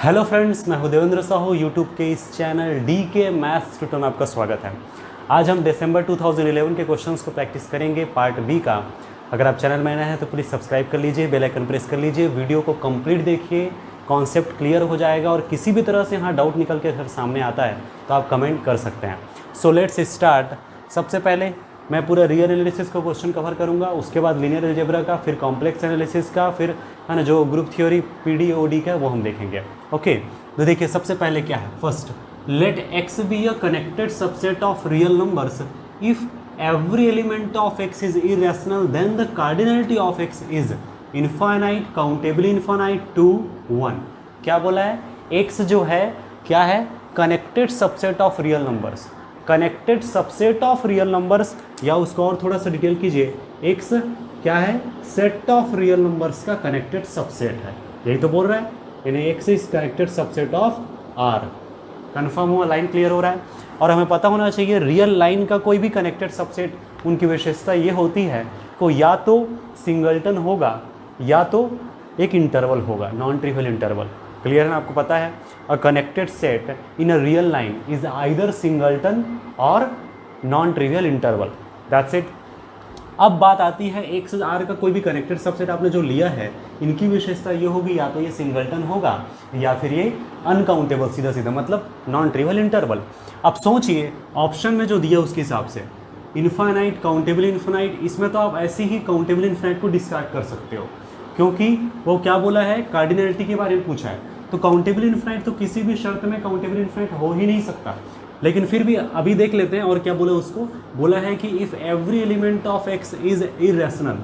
Hello friends, मैं हूं Devendra Sahu. YouTube के इस चैनल डी के मैथ्स ट्यूटर में आपका स्वागत है। आज हम दिसंबर 2011 के क्वेश्चंस को प्रैक्टिस करेंगे, पार्ट बी का। अगर आप चैनल में नए हैं तो प्लीज़ सब्सक्राइब कर लीजिए, बेल आइकन प्रेस कर लीजिए, वीडियो को कंप्लीट देखिए, कॉन्सेप्ट क्लियर हो जाएगा। और किसी भी तरह से यहाँ डाउट निकल के अगर सामने आता है तो आप कमेंट कर सकते हैं। So let's start. सबसे पहले मैं पूरा रियल एनालिसिस का क्वेश्चन कवर करूंगा, उसके बाद लीनियर अलजेब्रा का, फिर कॉम्प्लेक्स एनालिसिस का, फिर है ना जो ग्रुप थ्योरी पीडी ओडी का वो हम देखेंगे। ओके, तो देखिए सबसे पहले क्या है। First, let X be a connected subset of real numbers if every element of X is irrational then the cardinality of X is infinite, countable infinite to 1। क्या बोला है? एक्स जो है क्या है? Connected subset of real numbers. Connected subset of real numbers, या उसको और थोड़ा सा डिटेल कीजिए, एक्स क्या है? सेट ऑफ रियल नंबर्स का कनेक्टेड सबसेट है। यही तो बोल रहा है, यानी X is connected subset of R. Confirm हुआ? लाइन क्लियर हो रहा है। और हमें पता होना चाहिए रियल लाइन का कोई भी कनेक्टेड सबसेट, उनकी विशेषता ये होती है को या तो सिंगल्टन होगा या तो एक इंटरवल होगा, नॉन ट्रिवियल इंटरवल। क्लियर है ना? आपको पता है a connected set in a real line is either singleton और non trivial interval. That's it. अब बात आती है एक्स आर का कोई भी कनेक्टेड सबसेट आपने जो लिया है, इनकी विशेषता ये होगी या तो ये सिंगल्टन होगा या फिर ये अनकाउंटेबल, सीधा सीधा मतलब नॉन ट्रिवियल इंटरवल। अब सोचिए ऑप्शन में जो दिया उसके हिसाब से इनफाइनाइट, काउंटेबल इनफाइनाइट, इसमें तो आप ऐसे ही काउंटेबल इनफाइनाइट को डिस्कार्ड कर सकते हो, क्योंकि वो क्या बोला है? कार्डिनलिटी के बारे में पूछा है। तो काउंटेबल इनफाइनाइट तो किसी भी शर्त में काउंटेबल इनफाइनाइट हो ही नहीं सकता। लेकिन फिर भी अभी देख लेते हैं। और क्या बोला उसको? बोला है कि if every element of X is irrational.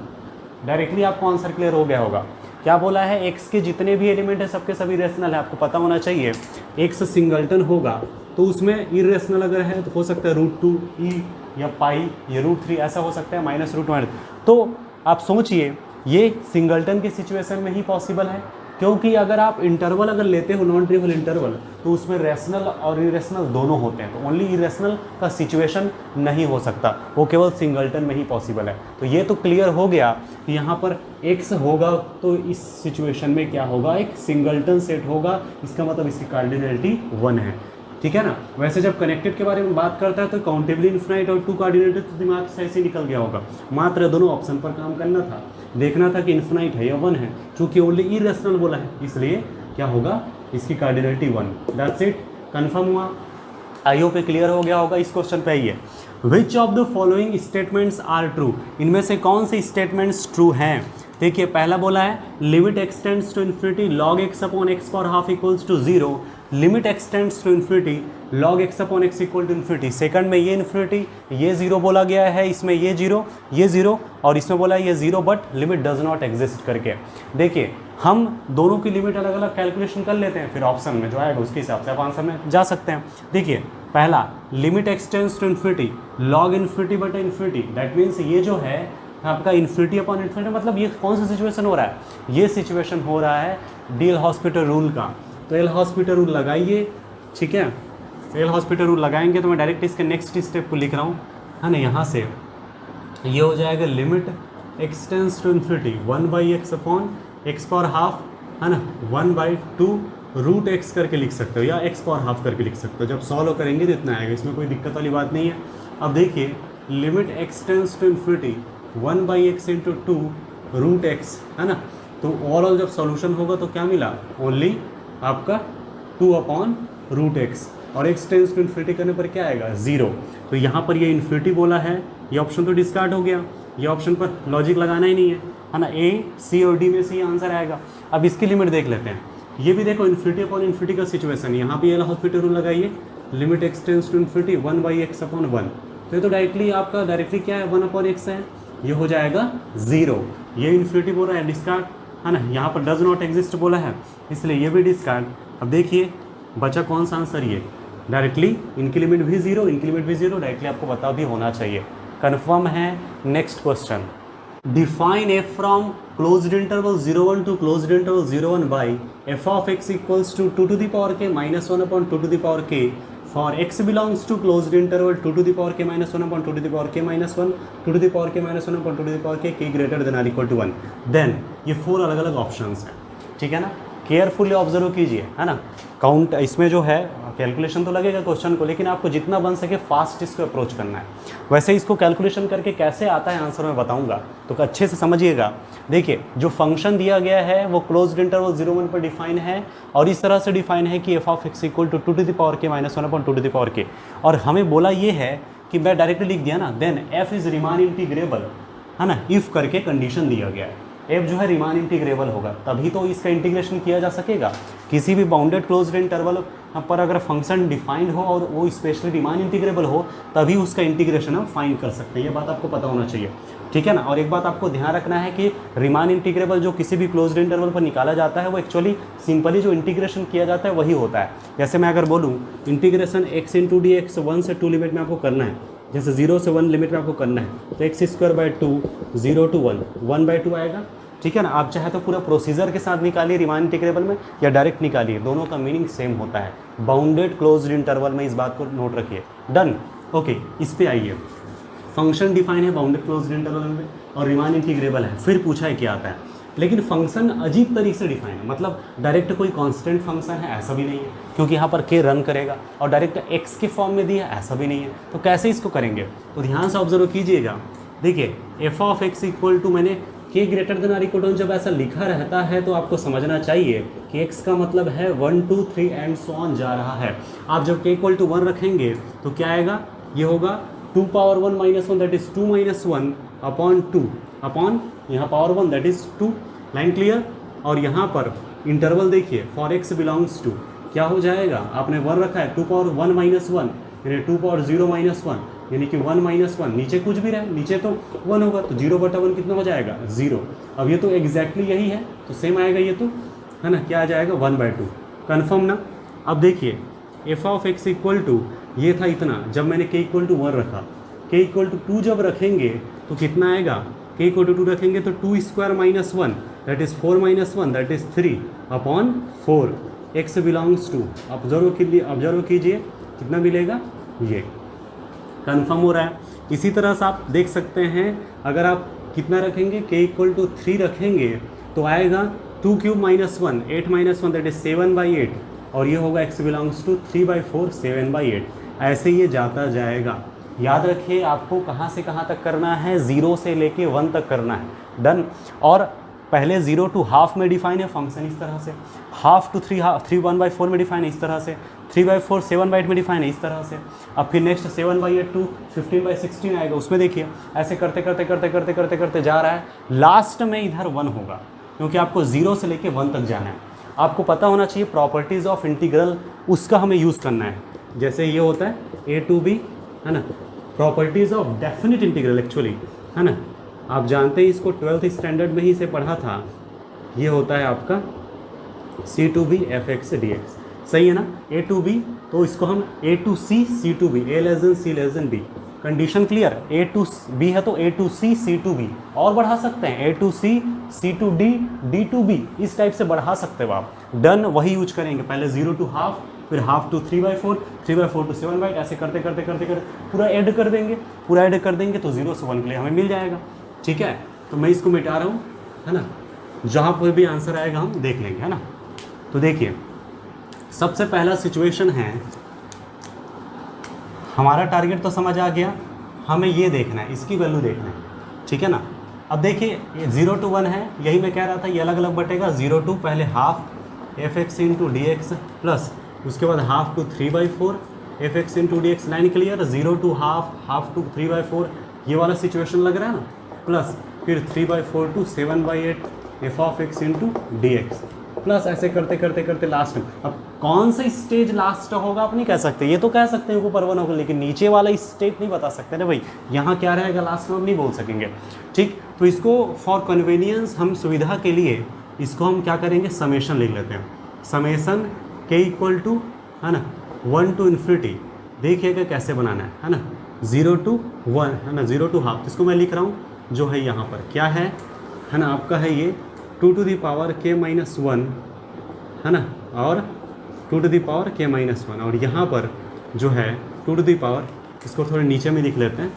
Directly आपको आंसर क्लियर हो गया होगा। क्या बोला है? एक्स के जितने भी एलिमेंट है सबके सभी इरेशनल है। आपको पता होना चाहिए एक्स सिंगल्टन होगा तो उसमें इरेशनल अगर है तो हो सकता है √2 ई या पाई या √3, ऐसा हो सकता है, -√1। तो आप सोचिए ये सिंगल्टन के सिचुएशन में ही पॉसिबल है, क्योंकि अगर आप इंटरवल अगर लेते हो नॉन ट्रिवियल इंटरवल तो उसमें रैशनल और इरेशनल दोनों होते हैं। तो ओनली इरेशनल का सिचुएशन नहीं हो सकता, वो केवल सिंगल्टन में ही पॉसिबल है। तो ये तो क्लियर हो गया कि यहाँ पर एक्स होगा तो इस सिचुएशन में क्या होगा? एक सिंगल्टन सेट होगा। इसका मतलब इसकी कार्डिनलिटी 1 है। ठीक है ना? वैसे जब कनेक्टेड के बारे में बात करता है तो काउंटेबल इनफाइनाइट और टू कार्डिनलिटी तो दिमाग से ऐसे निकल गया होगा। मात्र दोनों ऑप्शन पर काम करना था, देखना था कि इनफाइनाइट है या 1 है। चूंकि ओनली इरेशनल बोला है इसलिए क्या होगा? इसकी कार्डिनलिटी 1। That's it. कन्फर्म हुआ? आई होप क्लियर हो गया होगा। इस क्वेश्चन पे आइए। Which of the following statements are true? इनमें से कौन से स्टेटमेंट्स ट्रू हैं? देखिए पहला बोला है limit x tends to infinity log x upon x power half equals to 0। Limit x tends to infinity log x upon x equal to infinity. Second में ये इन्फिनिटी, ये 0 बोला गया है, इसमें ये 0 और इसमें बोला है ये 0 but limit does not exist करके। देखिए हम दोनों की लिमिट अलग अलग कैलकुलेशन कर लेते हैं, फिर ऑप्शन में जो आएगा उसके हिसाब से आप आंसर में जा सकते हैं। देखिए पहला limit x tends to infinity log infinity but infinity, that means ये जो है आपका इन्फिनिटी अपॉन इन्फिनिटी, मतलब ये कौन सा सिचुएशन हो रहा है? ये सिचुएशन हो रहा है डी एल हॉस्पिटल रूल का। तो एल हॉस्पिटल रूल लगाइए, ठीक है? एल हॉस्पिटल रूल लगाएंगे तो मैं डायरेक्ट इसके नेक्स्ट स्टेप को लिख रहा हूँ, है ना? यहाँ से ये हो जाएगा limit x tends to infinity 1/x upon x power half, है ना, 1/2 √x करके लिख सकते हो या एक्स पावर हाफ करके लिख सकते हो। जब सॉल्व करेंगे तो इतना आएगा, इसमें कोई दिक्कत वाली बात नहीं है। अब देखिए limit x tends to infinity 1/x into 2 √x, है ना? तो ओवरऑल जब सॉल्यूशन होगा तो क्या मिला? ओनली आपका 2/√x, और x टेंस टू इन्फिनिटी करने पर क्या आएगा? 0। तो यहाँ पर ये इन्फिनिटी बोला है, ये ऑप्शन तो डिस्कार्ड हो गया, ये ऑप्शन पर लॉजिक लगाना ही नहीं है ना? A, C और D में से ये आंसर आएगा। अब इसकी लिमिट देख लेते हैं। ये भी देखो इन्फिनिटी अपॉन इन्फिनिटी का सिचुएशन, यहाँ पे एल हॉस्पिटल रूल लगाइए, limit x tends to infinity 1/x upon 1। तो ये तो डायरेक्टली क्या है? 1/x है, ये हो जाएगा 0। ये इन्फिनिटी बोल रहा है डिस्कार्ड, है ना? यहाँ पर डज नॉट एग्जिस्ट बोला है इसलिए ये भी डिस्कार्ड। अब देखिए बचा कौन सा आंसर? ये डायरेक्टली इनकी लिमिट भी 0, इनकी लिमिट भी 0, डायरेक्टली आपको पता भी होना चाहिए। कन्फर्म है? Next question, define f from closed interval 0 to closed interval 0 by f of x equals to 2 to the power k -1 upon 2 to the power k for x belongs to closed interval 2 to the power k -1 upon 2 to the power k -1 2 to the power k -1 upon 2 to the power k greater then और equal to 1। Then ये 4 अलग अलग options हैं, ठीक है ना? Carefully observe कीजिए, है ना। काउंट इसमें जो है कैलकुलेशन तो लगेगा क्वेश्चन को, लेकिन आपको जितना बन सके फास्ट इसको अप्रोच करना है। वैसे इसको कैलकुलेशन करके कैसे आता है आंसर मैं बताऊंगा, तो अच्छे से समझिएगा। देखिए जो फंक्शन दिया गया है वो क्लोज्ड इंटरवल 0 1 पर डिफाइन है, और इस तरह से डिफाइन है कि f(x) equal to 2 to the power k minus 1/2 to the power k। और हमें बोला ये है कि मैं डायरेक्टली लिख दिया ना, then f is Riemann integrable, है ना, इफ़ करके कंडीशन दिया गया है। f जो है रीमान इंटीग्रेबल होगा, तभी तो इसका इंटीग्रेशन किया जा सकेगा। किसी भी बाउंडेड क्लोज्ड इंटरवल पर अगर फंक्शन डिफाइंड हो और वो स्पेशली रीमान इंटीग्रेबल हो, तभी उसका इंटीग्रेशन हम फाइंड कर सकते हैं। ये बात आपको पता होना चाहिए, ठीक है ना। और एक बात आपको ध्यान रखना है कि रीमान इंटीग्रेबल जो किसी भी क्लोज्ड इंटरवल पर निकाला जाता है, वो एक्चुअली सिंपली जो इंटीग्रेशन किया जाता है वही होता है। जैसे मैं अगर बोलूँ integration x into d x 1 से 2 लिमिट में आपको करना है, जैसे 0 से 1 लिमिट में आपको करना है, तो x² 2 0 to 1 1/2 आएगा, ठीक है ना। आप चाहे तो पूरा प्रोसीजर के साथ निकालिए रीमान इंटीग्रेबल में, या डायरेक्ट निकालिए, दोनों का मीनिंग सेम होता है बाउंडेड क्लोज्ड इंटरवल में। इस बात को नोट रखिए। Done, okay. इस पे आइए, फंक्शन डिफाइन है बाउंडेड क्लोज्ड इंटरवल में और रीमान इंटीग्रेबल है। फिर पूछा है क्या आता है, लेकिन फंक्शन अजीब तरीके से डिफाइन है, मतलब डायरेक्ट कोई कांस्टेंट फंक्शन है ऐसा भी नहीं है, क्योंकि यहाँ पर k रन करेगा, और डायरेक्ट x के फॉर्म में दिया ऐसा भी नहीं है। तो कैसे इसको करेंगे, तो ध्यान से ऑब्जर्व कीजिएगा। देखिए f(x) इक्वल टू, मैंने k greater than or equal to जब ऐसा लिखा रहता है तो आपको समझना चाहिए कि x का मतलब है 1 2 3 एंड सो ऑन जा रहा है। आप जब k इक्वल टू 1 रखेंगे तो क्या आएगा, ये होगा 2 power 1 minus 1 that is 2 minus 1 upon 2 upon यहाँ power 1 that is 2। Line clear. और यहाँ पर इंटरवल देखिए, फॉर x बिलोंग्स टू क्या हो जाएगा, आपने 1 रखा है, 2 power 1 minus 1 यानी 2 power 0 minus 1 यानी कि 1 minus 1, नीचे कुछ भी रहे, नीचे तो 1 होगा, तो 0/1 कितना हो जाएगा 0। अब ये तो एग्जैक्टली यही है, तो सेम आएगा ये तो, है ना, क्या आ जाएगा 1/2। कन्फर्म ना। अब देखिए f(x) इक्वल टू ये था इतना, जब मैंने k इक्वल टू 1 रखा, k इक्वल टू 2 जब रखेंगे तो कितना आएगा, k इक्वल टू 2 रखेंगे तो 2² minus 1 that is 4 minus 1 that is 3 upon 4। x belongs to, observe कीजिए कितना मिलेगा, ये कन्फर्म हो रहा है। इसी तरह से आप देख सकते हैं, अगर आप कितना रखेंगे, k इक्वल टू 3 रखेंगे तो आएगा 2³ माइनस 1 8 माइनस 1 दैट इज 7/8, और ये होगा x बिलोंग्स टू 3/4 7/8। ऐसे ये जाता जाएगा। याद रखिए आपको कहाँ से कहाँ तक करना है, 0 से लेके 1 तक करना है। डन। और पहले 0 to हाफ में डिफाइन है फंक्शन इस तरह से, हाफ टू 3 1/4 में डिफाइन है इस तरह से, 3/4 7/8 में डिफाइन है इस तरह से। अब फिर नेक्स्ट 7/8 टू 15/16 आएगा, उसमें देखिए ऐसे करते करते करते करते करते करते जा रहा है, लास्ट में इधर 1 होगा, क्योंकि आपको 0 से लेके 1 तक जाना है। आपको पता होना चाहिए प्रॉपर्टीज़ ऑफ इंटीग्रल, उसका हमें यूज़ करना है। जैसे ये होता है a to b, है ना, properties of definite integral actually, है ना, आप जानते हैं इसको 12th स्टैंडर्ड में ही से पढ़ा था। ये होता है आपका c to b f(x) dx, सही है ना, a to b, तो इसको हम a to c c to b, a less than c less than b। Condition clear, a to b है तो a to c c to b, और बढ़ा सकते हैं a to c c to d d to b, इस type से बढ़ा सकते हो आप। डन, वही यूज करेंगे, पहले 0 to हाफ, फिर हाफ टू 3/4 3/4 टू 7/8, ऐसे करते करते करते करते पूरा ऐड कर देंगे, पूरा ऐड कर देंगे तो 0 से 1 के लिए हमें मिल जाएगा। ठीक है, तो मैं इसको मिटा रहा हूँ, है ना, जहाँ पर भी आंसर आएगा हम देख लेंगे, है ना। तो देखिए सबसे पहला सिचुएशन है, हमारा टारगेट तो समझ आ गया, हमें ये देखना है, इसकी वैल्यू देखना है, ठीक है ना। अब देखिए ये 0 to 1 है, यही मैं कह रहा था, ये अलग अलग बटेगा। 0 to पहले half f(x) into d x plus उसके बाद half to 3/4 f(x) into d x. Line clear. 0 to half to 3/4, ये वाला सिचुएशन लग रहा है ना, प्लस फिर 3/4 to 7/8 f(x) into d x, plus ऐसे करते करते करते लास्ट में। अब कौन सा स्टेज लास्ट होगा आप नहीं कह सकते, ये तो कह सकते हैं ऊपर 1 होगा, लेकिन नीचे वाला स्टेज नहीं बता सकते ना भाई, यहाँ क्या रहेगा लास्ट में हम नहीं बोल सकेंगे। ठीक, तो इसको फॉर कन्वीनियंस, हम सुविधा के लिए इसको हम क्या करेंगे, समेशन लिख लेते हैं। समेशन k इक्वल टू, है ना, 1 to इन्फिनिटी, देखिएगा कैसे बनाना है ना, 0 to 1, है ना, 0 to हाफ। इसको मैं लिख रहा हूँ जो है यहाँ पर क्या है ना, आपका है ये 2 to the power k minus 1, है ना, और 2 to the power k minus 1, और यहाँ पर जो है 2 to the power, इसको थोड़े नीचे में लिख लेते हैं।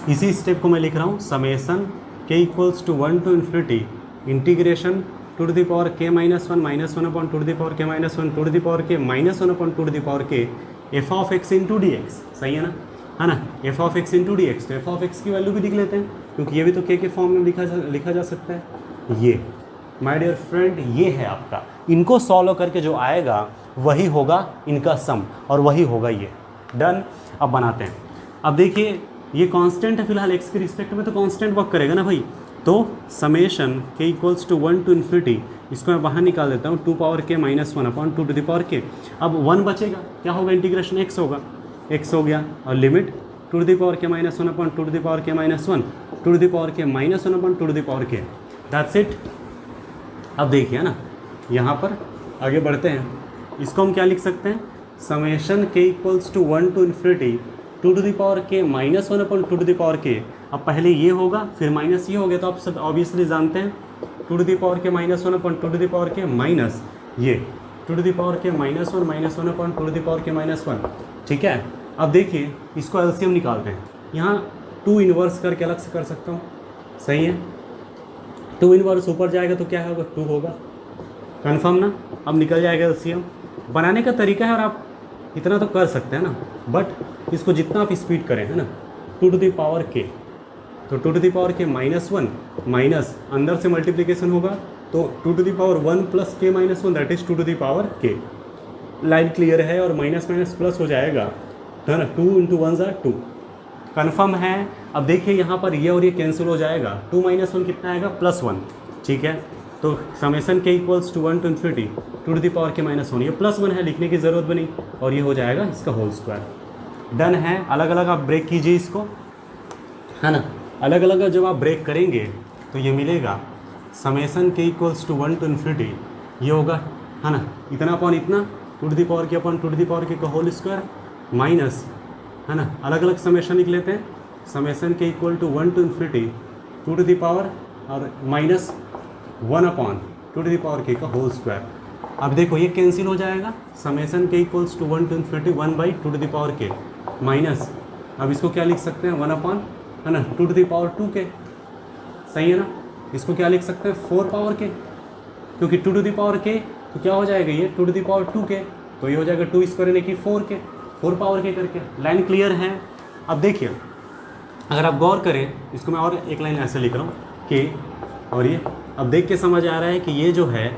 इसी स्टेप को मैं लिख रहा हूँ, summation k equals to 1 to इन्फिनिटी integration two to the power k minus one upon two to the power k minus one to to the power k minus one upon two to the power k f of x into d x, सही है ना f of x into d x. तो f of x की value भी लिख लेते हैं क्योंकि ये भी तो k के फॉर्म में लिखा जा सकता है। ये माय डियर फ्रेंड ये है आपका, इनको सॉल्व करके जो आएगा वही होगा इनका सम और वही होगा ये। डन। अब बनाते हैं। अब देखिए ये कांस्टेंट है फिलहाल x के रिस्पेक्ट में, तो कांस्टेंट वर्क करेगा ना भाई। तो summation k equals to 1 to infinity, इसको मैं बाहर निकाल देता हूँ 2 power k minus one upon two to the power k। अब 1 बचेगा, क्या होगा इंटीग्रेशन x होगा, x हो गया और limit two to the power k minus one upon two to the power k minus one to to the power k minus one upon two to the power k। That's it. अब देखिए ना यहाँ पर आगे बढ़ते हैं, इसको हम क्या लिख सकते हैं, summation k equals to 1 to infinity two to the power k minus one upon two to the power k। अब पहले ये होगा फिर माइनस ये हो गया, तो आप सब ऑब्वियसली जानते हैं two to the power k minus one upon two to the power k minus ये two to the power k minus one upon two to the power k minus one. ठीक है। अब देखिए इसको एलसीएम निकालते हैं, यहाँ 2 इन्वर्स करके अलग से कर सकता हूँ, सही है। 2 इन्वर्स ऊपर जाएगा तो क्या होगा 2 होगा, कन्फर्म ना। अब निकल जाएगा एलसीएम। बनाने का तरीका है और आप इतना तो कर सकते हैं ना, बट इसको जितना आप स्पीड करें है ना, two to the power k, तो two to the power k minus one minus अंदर से मल्टीप्लिकेशन होगा तो two to the power 1 plus k minus one that is two to the power k। Line clear है और minus minus plus हो जाएगा, है ना, 2 इंटू 1 ज़ा 2, कन्फर्म है। अब देखिए यहाँ पर ये और ये कैंसिल हो जाएगा, 2 माइनस वन कितना आएगा +1। ठीक है। तो summation k equals to 1 to infinity two to the power k minus one, ये +1 है, लिखने की ज़रूरत बनी और ये हो जाएगा इसका होल स्क्वायर। डन है। अलग अलग आप ब्रेक कीजिए इसको, है ना, अलग अलग जब आप ब्रेक करेंगे तो ये मिलेगा summation k equals to 1 to infinity, ये होगा, है ना, इतना अपॉन इतना two to the power k upon two to the power k का होल स्क्वायर माइनस, है ना, अलग अलग समेशन लिख लेते हैं, summation k equal to 1 to infinity two to the power और minus 1 upon two to the power k का होल स्क्वायर। अब देखो ये कैंसिल हो जाएगा, summation k equals to 1 to infinity 1 by two to the power k minus, अब इसको क्या लिख सकते हैं 1 अपॉन, है ना, two to the power 2k, सही है ना। इसको क्या लिख सकते हैं 4 पावर k, क्योंकि two to the power k तो क्या हो जाएगा ये two to the power 2k, तो ये हो जाएगा 2 स्क्वायर यानी कि 4k, 4 पावर k करके। लाइन क्लियर है। अब देखिए अगर आप गौर करें, इसको मैं और एक लाइन ऐसे लिख रहा हूँ k और ये, अब देख के समझ आ रहा है कि ये जो है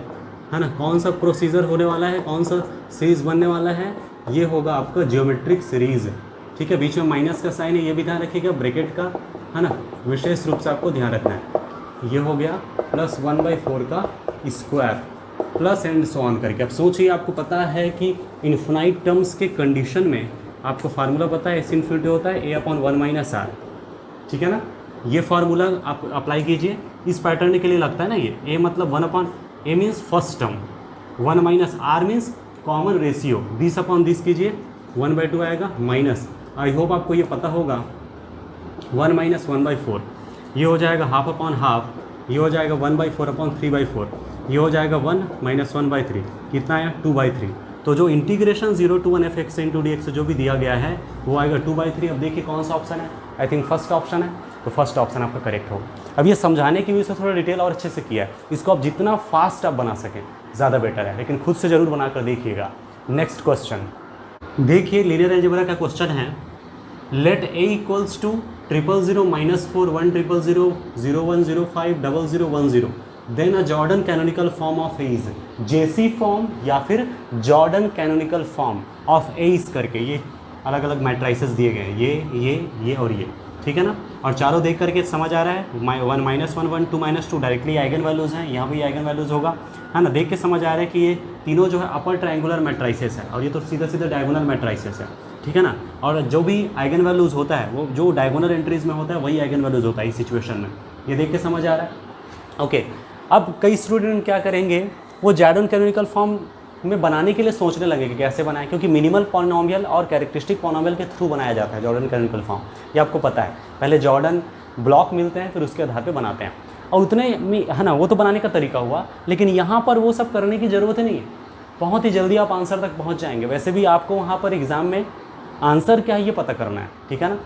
ना, कौन सा प्रोसीजर होने वाला है, कौन सा सीरीज बनने वाला है, ये होगा आपका जियोमेट्रिक सीरीज। ठीक है। बीच में माइनस का साइन है, ये भी ध्यान रखिएगा, ब्रैकेट का, है ना, विशेष रूप से आपको ध्यान रखना है। ये हो गया +1/4 का square plus and so on करके। अब सोचिए आपको पता है कि इन्फिनाइट टर्म्स के कंडीशन में आपको फार्मूला पता है, एस इन्फिनिटी होता है a/1 - r। ठीक है ना। ये फार्मूला आप अप्लाई कीजिए, इस पैटर्न के लिए लगता है ना ये a मतलब 1/a means first term, 1 - r means common ratio, 20/20 कीजिए 1/2 आएगा माइनस, आई होप आपको ये पता होगा 1 - 1/4, ये हो जाएगा 1/2, ये हो जाएगा 1/4/3/4, ये हो जाएगा 1 - 1/3, कितना आया 2/3। तो जो इंटीग्रेशन 0 to 1 f(x) × dx जो भी दिया गया है वो आएगा 2/3। अब देखिए कौन सा ऑप्शन है, आई थिंक फर्स्ट ऑप्शन है, तो फर्स्ट ऑप्शन आपका करेक्ट होगा। अब ये समझाने की वजह से थोड़ा डिटेल और अच्छे से किया है, इसको आप जितना फास्ट आप बना सकें ज़्यादा बेटर है, लेकिन खुद से ज़रूर बनाकर देखिएगा। नेक्स्ट क्वेश्चन देखिए, लीनियर अलजेब्रा का क्वेश्चन है, let a equals to 000 - 4 1 000 01 05 0010 then a Jordan canonical form of A is JC form या फिर Jordan canonical form of A is करके, ये अलग अलग मैट्राइसेस दिए गए हैं, ये और ये, ठीक है ना। और चारों देख करके समझ आ रहा है 1 - 1 1 2 - 2 डायरेक्टली आइगन वैल्यूज़ हैं, यहाँ भी आइगन वैल्यूज़ होगा, है ना। देख के समझ आ रहा है कि ये तीनों जो है अपर ट्रायंगुलर मैट्राइसेस है और ये तो सीधा सीधा डायगोनल मैट्राइसेस है, ठीक है ना। और जो भी आइगन वैल्यूज़ होता है वो जो डायगोनल एंट्रीज में होता है वही आइगन वैल्यूज़ होता है इस सिचुएशन में, ये देख के समझ आ रहा है। ओके, अब कई स्टूडेंट क्या करेंगे, वो जॉर्डन कैनोनिकल फॉर्म में बनाने के लिए सोचने लगे कि कैसे बनाएं, क्योंकि मिनिमल पॉलिनोमियल और कैरेक्टरिस्टिक पॉलिनोमियल के थ्रू बनाया जाता है जॉर्डन कैनोनिकल फॉर्म, ये आपको पता है। पहले जॉर्डन ब्लॉक मिलते हैं फिर उसके आधार पे बनाते हैं, और उतने में है ना, वो तो बनाने का तरीका हुआ, लेकिन यहाँ पर वो सब करने की ज़रूरत नहीं है, बहुत ही जल्दी आप आंसर तक पहुँच जाएंगे। वैसे भी आपको वहाँ पर एग्ज़ाम में आंसर क्या है ये पता करना है, ठीक है ना।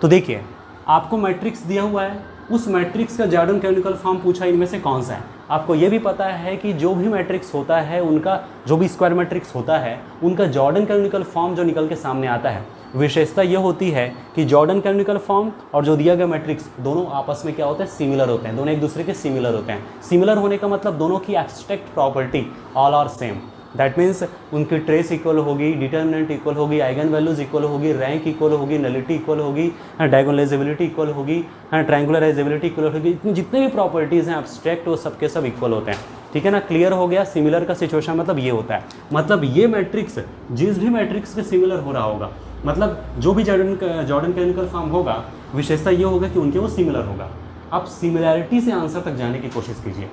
तो देखिए आपको मैट्रिक्स दिया हुआ है, उस मैट्रिक्स का जॉर्डन कैनोनिकल फॉर्म पूछा इनमें से कौन सा है। आपको ये भी पता है कि जो भी मैट्रिक्स होता है उनका, जो भी स्क्वायर मैट्रिक्स होता है उनका जॉर्डन कैनोनिकल फॉर्म जो निकल के सामने आता है, विशेषता ये होती है कि जॉर्डन कैनोनिकल फॉर्म और जो दिया गया मैट्रिक्स दोनों आपस में क्या होते हैं, सिमिलर होते हैं, दोनों एक दूसरे के सिमिलर होते हैं। सिमिलर होने का मतलब दोनों की abstract property all are same, that means उनकी ट्रेस इक्वल होगी, डिटर्मिनेंट इक्वल होगी, आइगन वैल्यूज इक्वल होगी, रैंक इक्वल होगी, नलिटी इक्वल होगी, डायगोनलाइजेबिलिटी इक्वल होगी, ट्रायंगुलराइजेबिलिटी इक्वल होगी, इतनी जितने भी प्रॉपर्टीज़ हैं एब्स्ट्रैक्ट वो सबके सब इक्वल होते हैं। ठीक है ना, क्लियर हो गया। सिमिलर का सिचुएशन मतलब ये होता है, मतलब ये मैट्रिक्स जिस भी मैट्रिक्स के सिमिलर हो रहा होगा, मतलब जो भी जॉर्डन कैनोनिकल फॉर्म होगा, विशेषता ये होगा कि उनके वो सिमिलर होगा। आप सिमिलैरिटी से आंसर तक जाने की कोशिश कीजिए।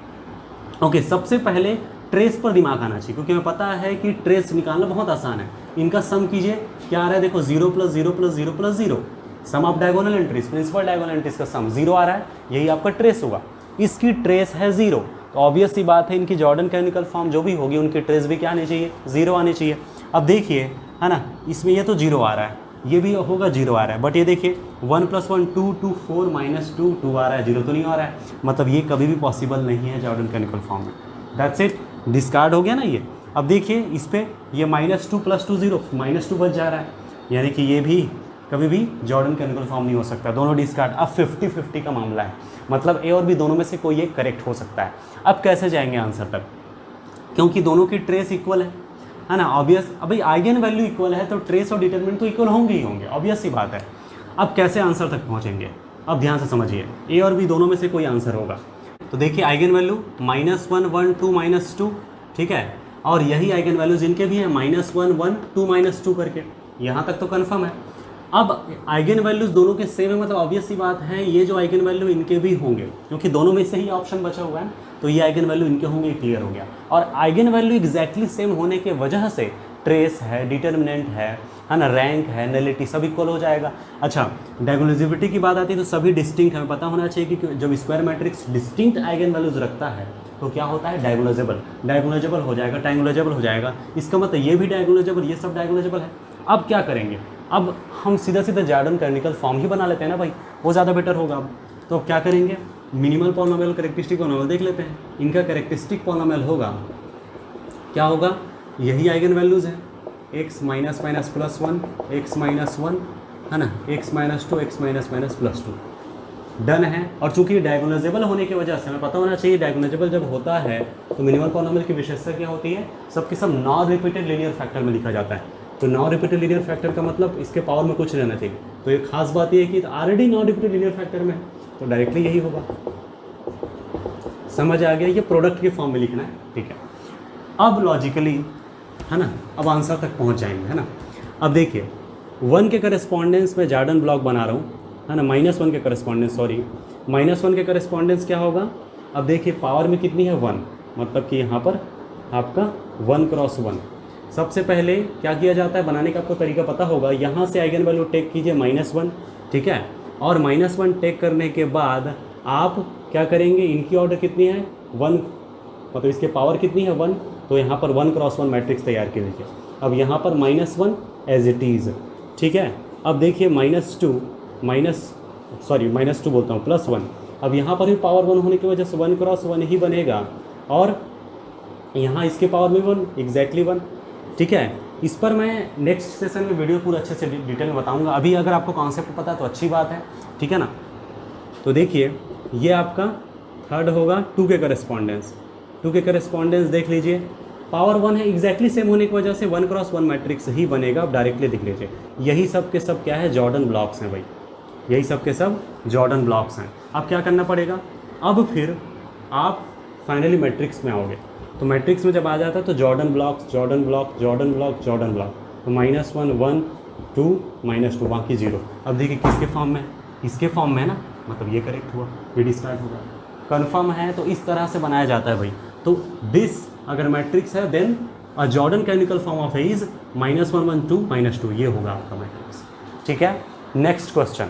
ओके, सबसे पहले ट्रेस पर दिमाग आना चाहिए, क्योंकि हमें पता है कि ट्रेस निकालना बहुत आसान है। इनका सम कीजिए, क्या आ रहा है देखो, 0 + 0 + 0 + 0, sum of diagonal entries, principal diagonal entries का सम 0 आ रहा है, यही आपका ट्रेस होगा। इसकी ट्रेस है 0, तो ऑब्वियस सी बात है इनकी जॉर्डन कैनोनिकल फॉर्म जो भी होगी उनकी ट्रेस भी क्या आनी चाहिए, 0 आनी चाहिए। अब देखिए, है ना, इसमें ये तो 0 आ रहा है, ये भी होगा 0 आ रहा है, बट ये देखिए 1 + 1 2 2 4 -2 2 आ रहा है, 0 तो नहीं आ रहा है, मतलब ये कभी भी पॉसिबल नहीं है जॉर्डन कैनोनिकल फॉर्म में। दैट्स इट, डिस्कार्ड हो गया ना ये। अब देखिए इस पे ये -2 + 2 0, -2 बच जा रहा है, यानी कि ये भी कभी भी जॉर्डन कैनोनिकल फॉर्म नहीं हो सकता, दोनों डिस्कार्ड। अब 50-50 का मामला है, मतलब ए और बी दोनों में से कोई एक करेक्ट हो सकता है। अब कैसे जाएंगे आंसर तक, क्योंकि दोनों की ट्रेस इक्वल है ना, ऑब्वियस। अभी आइगन वैल्यू इक्वल है तो ट्रेस और डिटरमिनेंट तो इक्वल होंगे ही होंगे, ऑब्वियस सी बात है। अब कैसे आंसर तक पहुँचेंगे, अब ध्यान से समझिए, ए और बी दोनों में से कोई आंसर होगा। तो देखिए आइगन वैल्यू -1 1 2 -2, ठीक है, और यही आइगन वैल्यूज इनके भी हैं, -1 1 2 -2 करके, यहाँ तक तो कन्फर्म है। अब आइगन वैल्यूज दोनों के सेम है, मतलब ऑब्वियस सी बात है ये जो आइगन वैल्यू इनके भी होंगे, क्योंकि दोनों में से ही ऑप्शन बचा हुआ है, तो ये आइगन वैल्यू इनके होंगे, क्लियर हो गया। और आइगन वैल्यू एग्जैक्टली सेम होने के वजह से ट्रेस है, डिटर्मिनेंट है ना, रैंक है, नलिटी सब इक्वल हो जाएगा। अच्छा, डायगोनलाइजेबिलिटी की बात आती है तो सभी डिस्टिंक्ट हमें पता होना चाहिए कि जब square matrix distinct eigen values रखता है तो क्या होता है, डायगोनलाइजेबल हो जाएगा, ट्रायंगुलाइजेबल हो जाएगा। इसका मतलब ये भी डायगोनलाइजेबल, ये सब डायगोनलाइजेबल है। अब क्या करेंगे, अब हम सीधा जॉर्डन कैनोनिकल फॉर्म ही बना लेते हैं ना भाई, वो ज़्यादा बेटर होगा। अब तो क्या करेंगे, मिनिमल पॉलिनोमियल कैरेक्टरिस्टिक पॉलिनोमियल देख लेते हैं। इनका कैरेक्टरिस्टिक पॉलिनोमियल होगा, क्या होगा, यही आइगन वैल्यूज़ हैं, x - +1 x - 1 है ना, x - 2 x - +2 डन है। और चूंकि डायगोनलाइजेबल होने की वजह से हमें पता होना चाहिए, डायगोनलाइजेबल जब होता है तो मिनिमल पॉलिनोमियल की विशेषता क्या होती है, सबके सब नॉन रिपीटेड लीनियर फैक्टर में लिखा जाता है। तो नॉन रिपीटेड लीनियर फैक्टर का मतलब इसके पावर में कुछ रहना चाहिए। तो एक खास बात यह है कि already non repeated linear factor में है, तो डायरेक्टली यही होगा। समझ आ गया, ये प्रोडक्ट के फॉर्म में लिखना है, ठीक है। अब लॉजिकली, है ना, अब आंसर तक पहुंच जाएंगे, है ना। अब देखिए 1 के करस्पॉन्डेंस में जॉर्डन ब्लॉक बना रहा हूँ, है ना, -1 के करस्पॉन्डेंस, सॉरी -1 के करस्पॉन्डेंस क्या होगा। अब देखिए पावर में कितनी है, 1, मतलब कि यहाँ पर आपका 1 × 1। सबसे पहले क्या किया जाता है, बनाने का आपको तरीका पता होगा, यहाँ से आइगन वैल्यू टेक कीजिए -1, ठीक है, और -1 टेक करने के बाद आप क्या करेंगे, इनकी ऑर्डर कितनी है, 1, मतलब इसके पावर कितनी है, 1, तो यहाँ पर 1 × 1 मैट्रिक्स तैयार कर लीजिए। अब यहाँ पर -1 एज इट इज़, ठीक है। अब देखिए -2 बोलता हूँ, +1, अब यहाँ पर भी पावर 1 होने की वजह से 1 × 1 ही बनेगा, और यहाँ इसके पावर में 1, एग्जैक्टली 1, ठीक है। इस पर मैं नेक्स्ट सेशन में वीडियो पूरा अच्छे से डिटेल में बताऊँगा। अभी अगर आपको कॉन्सेप्ट पता है तो अच्छी बात है, ठीक है ना। तो देखिए ये आपका थर्ड होगा 2 के करस्पॉन्डेंस, 2 के करस्पॉन्डेंस देख लीजिए, पावर 1 है, एग्जैक्टली सेम होने की वजह से 1 × 1 मैट्रिक्स ही बनेगा। आप डायरेक्टली लिख लीजिए, यही सब के सब क्या है, जॉर्डन ब्लॉक्स हैं भाई, यही सब के सब जॉर्डन ब्लॉक्स हैं। अब क्या करना पड़ेगा, अब फिर आप फाइनली मैट्रिक्स में आओगे, तो मैट्रिक्स में जब आ जाता है तो Jordan blocks, Jordan block, Jordan block, Jordan block, तो -1 1 2 -2 बाकी 0। अब देखिए किसके फॉर्म में, इसके फॉर्म में है ना, मतलब ये करेक्ट हुआ, ये डिस्कार्ड होगा, कन्फर्म है। तो इस तरह से बनाया जाता है भाई। तो दिस अगर मैट्रिक्स है then a Jordan canonical form of A is -1 1 2 -2, ये होगा आपका मैट्रिक्स, ठीक है। नेक्स्ट क्वेश्चन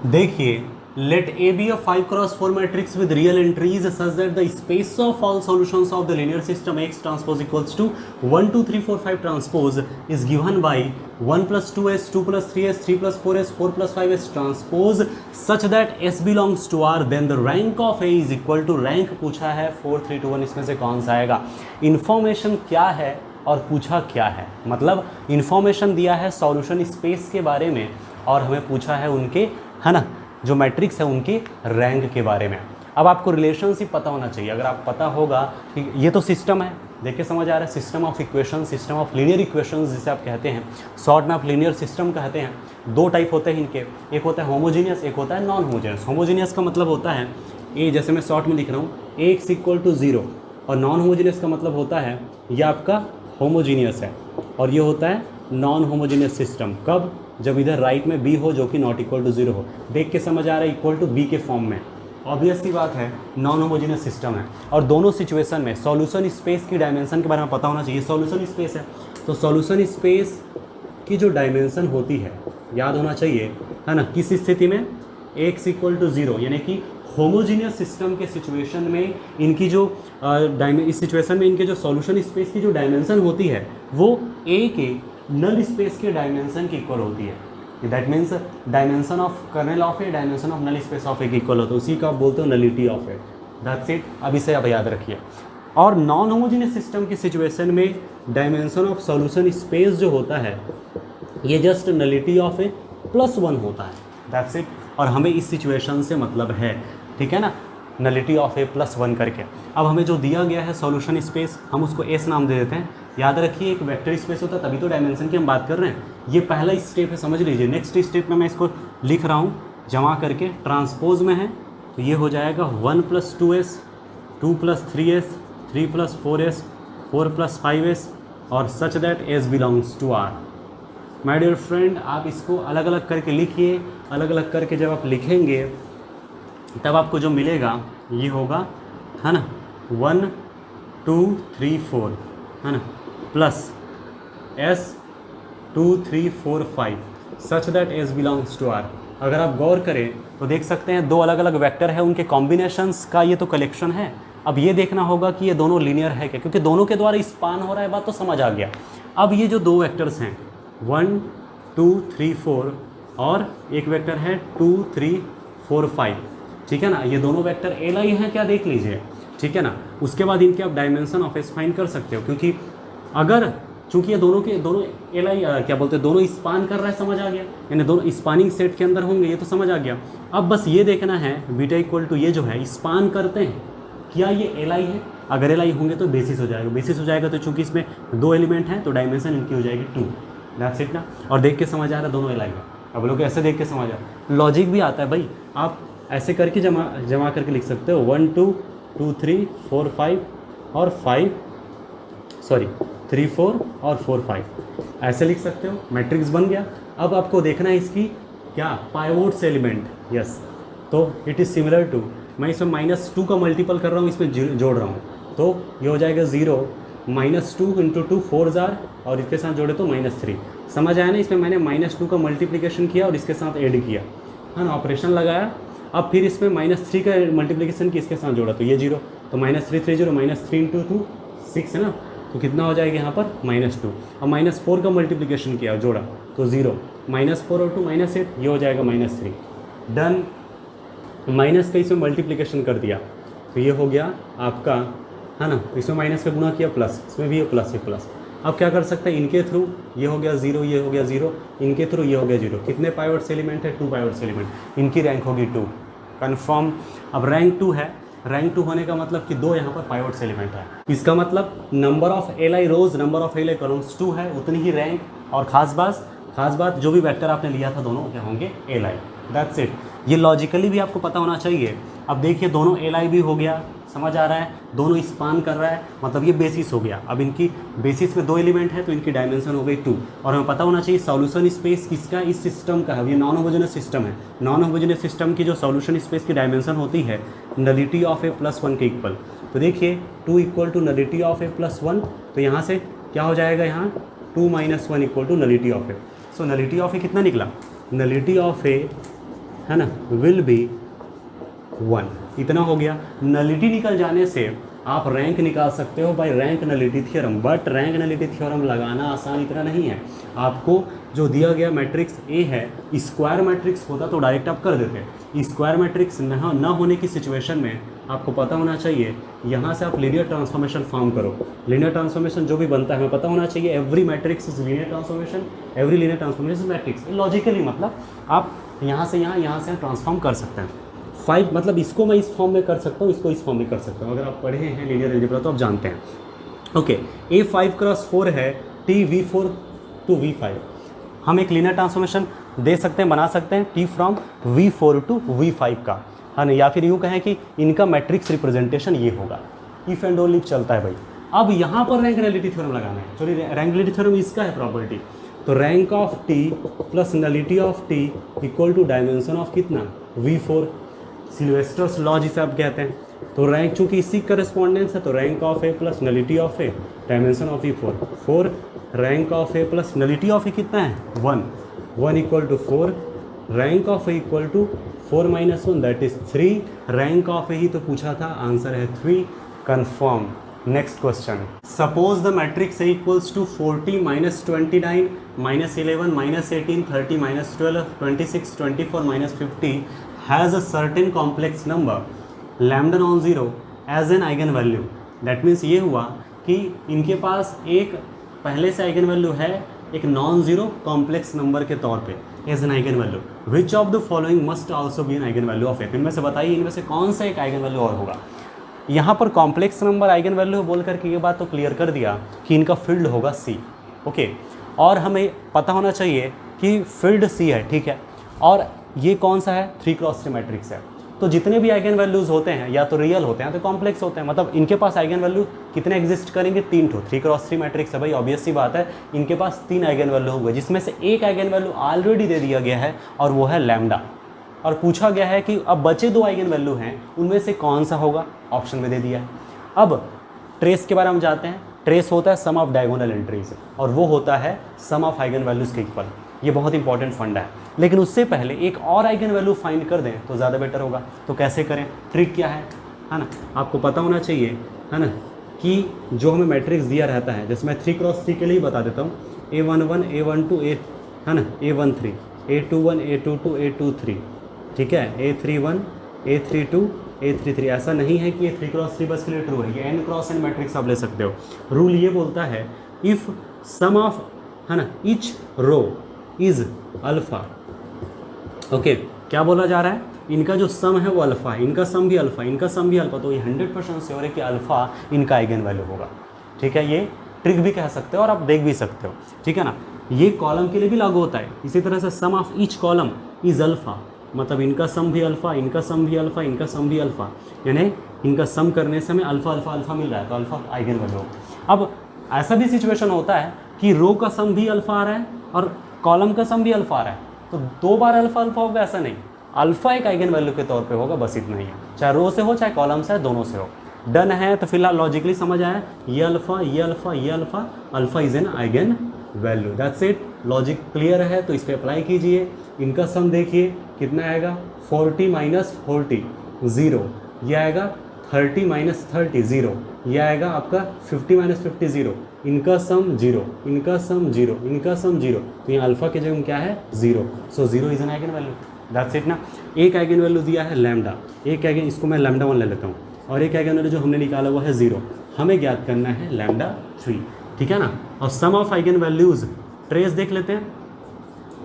देखिए, let A be a 5x4 matrix with real entries such that the space of all solutions of the linear system X transpose equals to 1 2 3 4 5 transpose is given by 1 plus 2s 2 plus 3s 3 plus 4s 4 plus 5s transpose such that S belongs to R, then the rank of A is equal to rank पूछा है 4 3 2 1, इसमें से कौन सा आएगा। Information क्या है और पूछा क्या है, मतलब इन्फॉर्मेशन दिया है सॉल्यूशन स्पेस के बारे में और हमें पूछा है उनके, है ना, जो मैट्रिक्स है उनके रैंक के बारे में। अब आपको रिलेशनशिप पता होना चाहिए। अगर आप पता होगा कि ये तो सिस्टम है, देखिए समझ आ रहा है, system of equation, system of linear equations जिसे आप कहते हैं, शॉर्ट में आप लीनियर सिस्टम कहते हैं। दो टाइप होते हैं इनके, एक होता है होमोजीनियस, एक होता है नॉन होमोजीनियस। होमोजीनियस का मतलब होता है ए, जैसे मैं शॉर्ट में लिख रहा हूँ एक्स इक्वल टू 0, और नॉन होमोजीनियस का मतलब होता है ये आपका होमोजीनियस है और ये होता है नॉन होमोजीनियस सिस्टम। कब? जब इधर राइट में बी हो जो कि नॉट इक्वल टू 0 हो। देख के समझ आ रहा है, इक्वल टू बी के फॉर्म में, ऑब्वियस सी बात है नॉन होमोजीनियस सिस्टम है। और दोनों सिचुएशन में सॉल्यूशन स्पेस की डायमेंशन के बारे में पता होना चाहिए। सॉल्यूशन स्पेस है तो सॉल्यूशन स्पेस की जो डायमेंशन होती है याद होना चाहिए, है ना, किस स्थिति में, एक्स इक्वल टू 0, यानी कि होमोजीनियस सिस्टम के सिचुएशन में इनकी जो इस सिचुएशन में इनके जो सॉल्यूशन स्पेस की जो डायमेंशन होती है वो ए के नल स्पेस के डायमेंशन की इक्वल होती है। That means dimension of kernel of A dimension of null space of A की इक्वल होता है, उसी का आप बोलते हो nullity of A. That's it, अब इसे आप याद रखिए। और नॉन होमोजीनियस सिस्टम की सिचुएशन में डायमेंशन ऑफ सॉल्यूशन स्पेस जो होता है ये just nullity of A plus 1 होता है। दैट्स इट, और हमें इस सिचुएशन से मतलब है, ठीक है ना, नलिटी ऑफ ए प्लस 1 करके। अब हमें जो दिया गया है सॉल्यूशन स्पेस, हम उसको एस नाम दे देते हैं। याद रखिए एक वेक्टर स्पेस होता है तभी तो डायमेंशन की हम बात कर रहे हैं। ये पहला स्टेप है, समझ लीजिए। नेक्स्ट स्टेप में मैं इसको लिख रहा हूँ जमा करके, ट्रांसपोज में है तो ये हो जाएगा 1 plus 2s 2 plus 3s 3 plus 4s 4 plus 5s और such that s belongs to R। My dear friend, आप इसको अलग अलग करके लिखिए। अलग अलग करके जब आप लिखेंगे तब आपको जो मिलेगा ये होगा, है ना, 1 2 3 4, है ना, plus S 2 3 4 5 such that S belongs to R। अगर आप गौर करें तो देख सकते हैं दो अलग अलग वेक्टर है, उनके कॉम्बिनेशंस का ये तो कलेक्शन है। अब ये देखना होगा कि ये दोनों लीनियर है क्या, क्योंकि दोनों के द्वारा स्पान हो रहा है, बात तो समझ आ गया। अब ये जो दो वेक्टर्स हैं 1 2 3 4 और एक वेक्टर है 2 3 4 5, ठीक है ना, ये दोनों वेक्टर एल आई हैं क्या, देख लीजिए, ठीक है ना। उसके बाद इनके आप डायमेंशन ऑफ एस फाइंड कर सकते हो, क्योंकि अगर चूंकि ये दोनों के दोनों एल आई क्या बोलते हैं, दोनों स्पान कर रहा है, समझ आ गया, यानी दोनों स्पानिंग सेट के अंदर होंगे, ये तो समझ आ गया। अब बस ये देखना है बीटा इक्वल टू ये जो है स्पान करते हैं क्या ये एल आई है। अगर एल आई होंगे तो बेसिस हो जाएगा, बेसिस हो जाएगा तो चूंकि इसमें दो एलिमेंट हैं तो डायमेंशन इनकी हो जाएगी 2। दैट्स इट ना। और देख के समझ आ रहा है दोनों एल आई है। अब लोग ऐसे देख के समझ आ रहा है, लॉजिक भी आता है भाई, आप ऐसे करके जमा करके लिख सकते हो 1 2 2 3 4 5 और 3 4 और 4 5 ऐसे लिख सकते हो, मैट्रिक्स बन गया। अब आपको देखना है इसकी क्या पाइवोट्स एलिमेंट, यस, तो इट इज़ सिमिलर टू, मैं इसमें -2 का मल्टीपल कर रहा हूँ, इसमें जोड़ रहा हूँ तो ये हो जाएगा 0 -2 × 2 4 जार और इसके साथ जोड़े तो -3। समझ आया ना, इसमें मैंने -2 का मल्टीप्लिकेशन किया और इसके साथ ऐड किया, है ना, ऑपरेशन लगाया। अब फिर इसमें -3 का मल्टीप्लिकेशन की इसके साथ जोड़ा तो ये 0, तो -3 3 0 -3 × 2 6 है ना, तो कितना हो जाएगा यहाँ पर -2। अब -4 का मल्टीप्लिकेशन किया जोड़ा तो 0, -4 और 2 -8, ये हो जाएगा -3। डन। माइनस का इसमें मल्टीप्लिकेशन कर दिया तो ये हो गया आपका, है ना, इसमें माइनस का गुना किया प्लस, इसमें भी ये प्लस है प्लस। अब क्या कर सकते हैं, इनके थ्रू ये हो गया 0, ये हो गया 0, इनके थ्रू ये हो गया 0। कितने पाइवट्स एलिमेंट है, 2 पाइवट्स एलिमेंट, इनकी रैंक होगी 2, कन्फर्म। अब रैंक 2 है, रैंक 2 होने का मतलब कि 2 यहाँ पर पाइवट्स एलिमेंट है। इसका मतलब number of L I rows, number of L I columns 2 है, उतनी ही रैंक। और खास बात जो भी वेक्टर आपने लिया था दोनों क्या होंगे, एल आई। That's it. ये लॉजिकली भी आपको पता होना चाहिए। अब देखिए दोनों एल आई भी हो गया, समझ आ रहा है, दोनों स्पान कर रहा है, मतलब ये बेसिस हो गया। अब इनकी बेसिस में 2 एलिमेंट है तो इनकी डायमेंशन हो गई 2। और हमें पता होना चाहिए सॉल्यूशन स्पेस किसका, इस सिस्टम का है। ये नॉन होमोजेनियस सिस्टम है, नॉन होमोजेनियस सिस्टम की जो सॉल्यूशन स्पेस की डायमेंशन होती है नलिटी ऑफ ए प्लस 1 के इक्वल। तो देखिए 2 equal to nullity of A plus 1, तो यहाँ से क्या हो जाएगा, यहाँ 2 - 1 equal to nullity of A. So nullity of A कितना निकला, नलिटी ऑफ ए, है ना, विल बी 1, इतना हो गया। नलिटी निकल जाने से आप रैंक निकाल सकते हो by rank nullity theorem, but rank nullity theorem लगाना आसान इतना नहीं है। आपको जो दिया गया मैट्रिक्स ए है, स्क्वायर मैट्रिक्स होता तो डायरेक्ट आप कर देते। स्क्वायर मैट्रिक्स न होने की सिचुएशन में आपको पता होना चाहिए, यहाँ से आप लीनियर ट्रांसफॉर्मेशन फॉर्म करो। लीनियर ट्रांसफॉर्मेशन जो भी बनता है हमें पता होना चाहिए, every matrix is linear transformation, every linear transformation matrix. Logically मतलब आप यहाँ से यहाँ ट्रांसफॉर्म कर सकते हैं। 5 मतलब इसको मैं इस फॉर्म में कर सकता हूँ, इसको इस फॉर्म में कर सकता हूँ। अगर आप पढ़े हैं लीनियर अलजेब्रा तो आप जानते हैं। ओके, ए 5x4 है, टी V4 to V5। हम एक लीनियर ट्रांसफॉर्मेशन दे सकते हैं, बना सकते हैं T from V4 to V5 का, है ना। या फिर यूँ कहें कि इनका मैट्रिक्स रिप्रेजेंटेशन ये होगा। इफ़ एंड ओनली चलता है भाई। अब यहाँ पर रैंक नलिटी थ्योरम लगाना है। चलिए, रैंक नलिटी थ्योरम इसका है प्रॉपर्टी, तो rank of T plus nullity of T equal to dimension of कितना, V4। सिल्वेस्टर्स लॉ जिसे आप कहते हैं। तो रैंक चूंकि इसी करस्पॉन्डेंस है, तो rank of A plus nullity of A dimension of E4 4, rank of A plus nullity of A कितना है 1 equal to 4, rank of A equal to 4 - 1 that is 3, rank of A ही तो पूछा था, आंसर है 3, confirm. Next question, suppose the matrix A equals to 40 - 29 - 11 - 18 30 - 12 26 24 - 50 has a certain complex number lambda non-zero as an eigenvalue। that means ये हुआ कि इनके पास एक पहले से आइगन वैल्यू है एक नॉन ज़ीरो कॉम्प्लेक्स नंबर के तौर पे as an eigen value. Which of the following must also be an eigen value of F. इनमें से बताइए, इनमें से कौन सा एक आइगन वैल्यू और होगा। यहाँ पर कॉम्प्लेक्स नंबर आइगन वैल्यू बोल करके ये बात तो क्लियर कर दिया कि इनका फील्ड होगा सी। ओके, और हमें पता होना चाहिए कि फील्ड सी है, ठीक है। और ये कौन सा है, 3x3 मैट्रिक्स है। तो जितने भी आइगन वैल्यूज़ होते हैं या तो रियल होते हैं तो कॉम्प्लेक्स होते हैं। मतलब इनके पास आइगन वैल्यू कितने एग्जिस्ट करेंगे, 3 ठो। 3x3 मैट्रिक्स है भाई, ऑब्वियस सी बात है। इनके पास 3 आइगन वैल्यू होंगे, जिसमें से एक आइगन वैल्यू ऑलरेडी दे दिया गया है और वो है लैम्डा। और पूछा गया है कि अब बचे 2 आइगन वैल्यू हैं, उनमें से कौन सा होगा, ऑप्शन में दे दिया है। अब ट्रेस के बारे में जाते हैं। ट्रेस होता है सम ऑफ डायगोनल एंट्रीज और वो होता है सम ऑफ आइगन वैल्यूज़ के इक्वल। ये बहुत इंपॉर्टेंट फंडा है। लेकिन उससे पहले एक और आइगन वैल्यू फाइंड कर दें तो ज़्यादा बेटर होगा। तो कैसे करें, ट्रिक क्या है ना, आपको पता होना चाहिए, है ना, कि जो हमें मैट्रिक्स दिया रहता है, जैसे मैं 3x3 के लिए बता देता हूँ, A11 A12 A, है ना, A13 A21 A22 A23, ठीक है, A31 A32 A33। ऐसा नहीं है कि ये 3x3 बस के लिए ट्रू है, ये n×n मैट्रिक्स आप ले सकते हो। रूल ये बोलता है इफ़ सम ऑफ, है ना, each row is alpha. Okay, क्या बोला जा रहा है, इनका जो सम है वो अल्फ़ा है, इनका सम भी अल्फ़ा, इनका सम भी अल्फ़ा। तो ये 100% श्योर है कि अल्फ़ा इनका आइगन वैल्यू होगा, ठीक है। ये ट्रिक भी कह सकते हो और आप देख भी सकते हो, ठीक है ना। ये कॉलम के लिए भी लागू होता है। इसी तरह से sum of each column is alpha, मतलब इनका सम भी अल्फ़ा, इनका सम भी अल्फ़ा, इनका सम भी अल्फ़ा, यानी इनका सम करने से हमें अल्फ़ा अल्फ़ा अल्फ़ा मिल रहा है, तो अल्फ़ा आइगन वैल्यू। अब ऐसा भी सिचुएशन होता है कि रो का सम भी अल्फ़ा आ रहा है और कॉलम का सम भी अल्फ़ा आ रहा है, तो 2 बार अल्फ़ा अल्फ़ा होगा, ऐसा नहीं। अल्फ़ा एक आइगन वैल्यू के तौर पे होगा, बस इतना ही है। चाहे रो से हो चाहे कॉलम से, दोनों से हो। डन है, तो फिलहाल लॉजिकली समझ आया, ये अल्फ़ा ये अल्फ़ा ये alpha, alpha is an eigen value. That's it, logic clear है तो इस पर अप्लाई कीजिए। इनका सम देखिए कितना आएगा, 40 - 40 0, ये आएगा 30 - 30 0, ये आएगा आपका 50 - 50 0। इनका सम 0, इनका सम 0, इनका सम 0, तो यहाँ अल्फ़ा के जगह क्या है 0। सो 0 is an eigen value. That's it ना। एक आइगन वैल्यू दिया है लैम्डा, एक आइगन, इसको मैं लैम्डा 1 ले लेता हूँ, और एक आइगन वैल्यू जो हमने निकाला वो है 0। हमें ज्ञात करना है लैम्डा 3, ठीक है ना। और सम ऑफ आइगन वैल्यूज़ ट्रेस देख लेते हैं।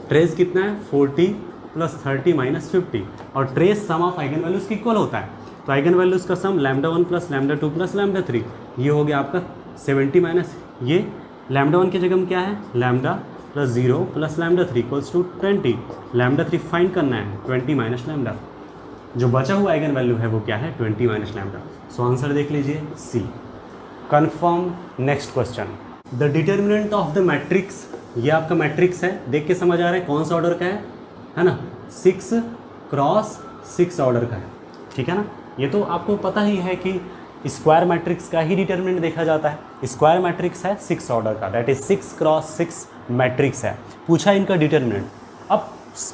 ट्रेस कितना है, 40 + 30 - 50, और trace sum of eigen values के इक्वल होता है। तो आइगन वैल्यूज़ का सम लैम्डा 1 + लैम्डा 2 + लैम्डा 3, ये हो गया आपका 70 माइनस ये लैम्डा 1 की जगह में क्या है, लैम्डा +0 + लैम्डा 3 = 20। लैम्डा 3 फाइंड करना है, 20 - लैम्डा। जो बचा हुआ आइगन वैल्यू है वो क्या है, 20 - लैम्डा। सो आंसर देख लीजिए C, confirm. Next question, the determinant of the matrix, ये आपका मैट्रिक्स है, देख के समझ आ रहा है कौन सा ऑर्डर का है ना, 6x6 ऑर्डर का है, ठीक है ना। ये तो आपको पता ही है कि स्क्वायर मैट्रिक्स का ही डिटर्मिनेंट देखा जाता है। स्क्वायर मैट्रिक्स है 6 ऑर्डर का, दैट इज 6x6 मैट्रिक्स है। पूछा इनका डिटर्मिनेंट, अब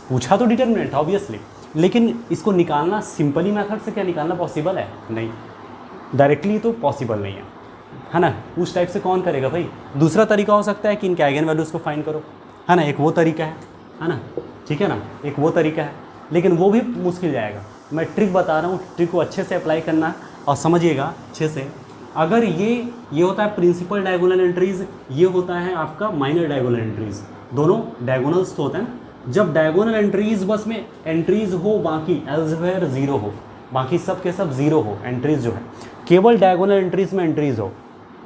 पूछा तो डिटर्मिनेंट ऑब्वियसली, लेकिन इसको निकालना सिंपली मेथड से क्या निकालना पॉसिबल है? नहीं, डायरेक्टली तो पॉसिबल नहीं है ना। उस टाइप से कौन करेगा भाई? दूसरा तरीका हो सकता है कि इनके आइगन वैल्यूज़ को फाइंड करो, है ना, एक वो तरीका है ना, ठीक है ना, एक वो तरीका है, लेकिन वो भी मुश्किल जाएगा। मैं ट्रिक बता रहा हूँ, ट्रिक को अच्छे से अप्लाई करना और समझिएगा अच्छे से। अगर ये होता है प्रिंसिपल डायगोनल एंट्रीज, ये होता है आपका माइनर डायगोनल एंट्रीज, दोनों डायगोनल्स तो होते हैं। जब डायगोनल एंट्रीज बस में एंट्रीज हो, बाकी एल्सवेयर जीरो हो, बाकी सब के सब जीरो हो, एंट्रीज जो है केवल डायगोनल एंट्रीज में एंट्रीज हो,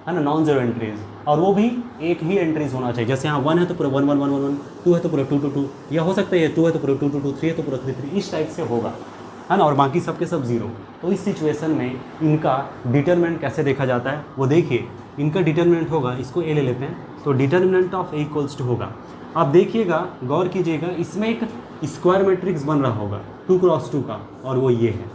है ना, नॉन जीरो एंट्रीज, और वो भी एक ही एंट्रीज होना चाहिए। जैसे यहाँ 1 है तो पूरा 1 1 1 1 1, 2 है तो पूरा 2 2 2, या हो सकता है 2 है तो पूरा 2 2 2, 3 है तो पूरा 3 3, इस टाइप से होगा, है ना, और बाकी सब के सब जीरो। तो इस सिचुएशन में इनका डिटरमिनेंट कैसे देखा जाता है वो देखिए। इनका डिटरमिनेंट होगा, इसको ए ले लेते हैं, तो determinant of A equals to होगा, आप देखिएगा, गौर कीजिएगा, इसमें एक स्क्वायर मैट्रिक्स बन रहा होगा 2 क्रॉस 2 का, और वो ये है,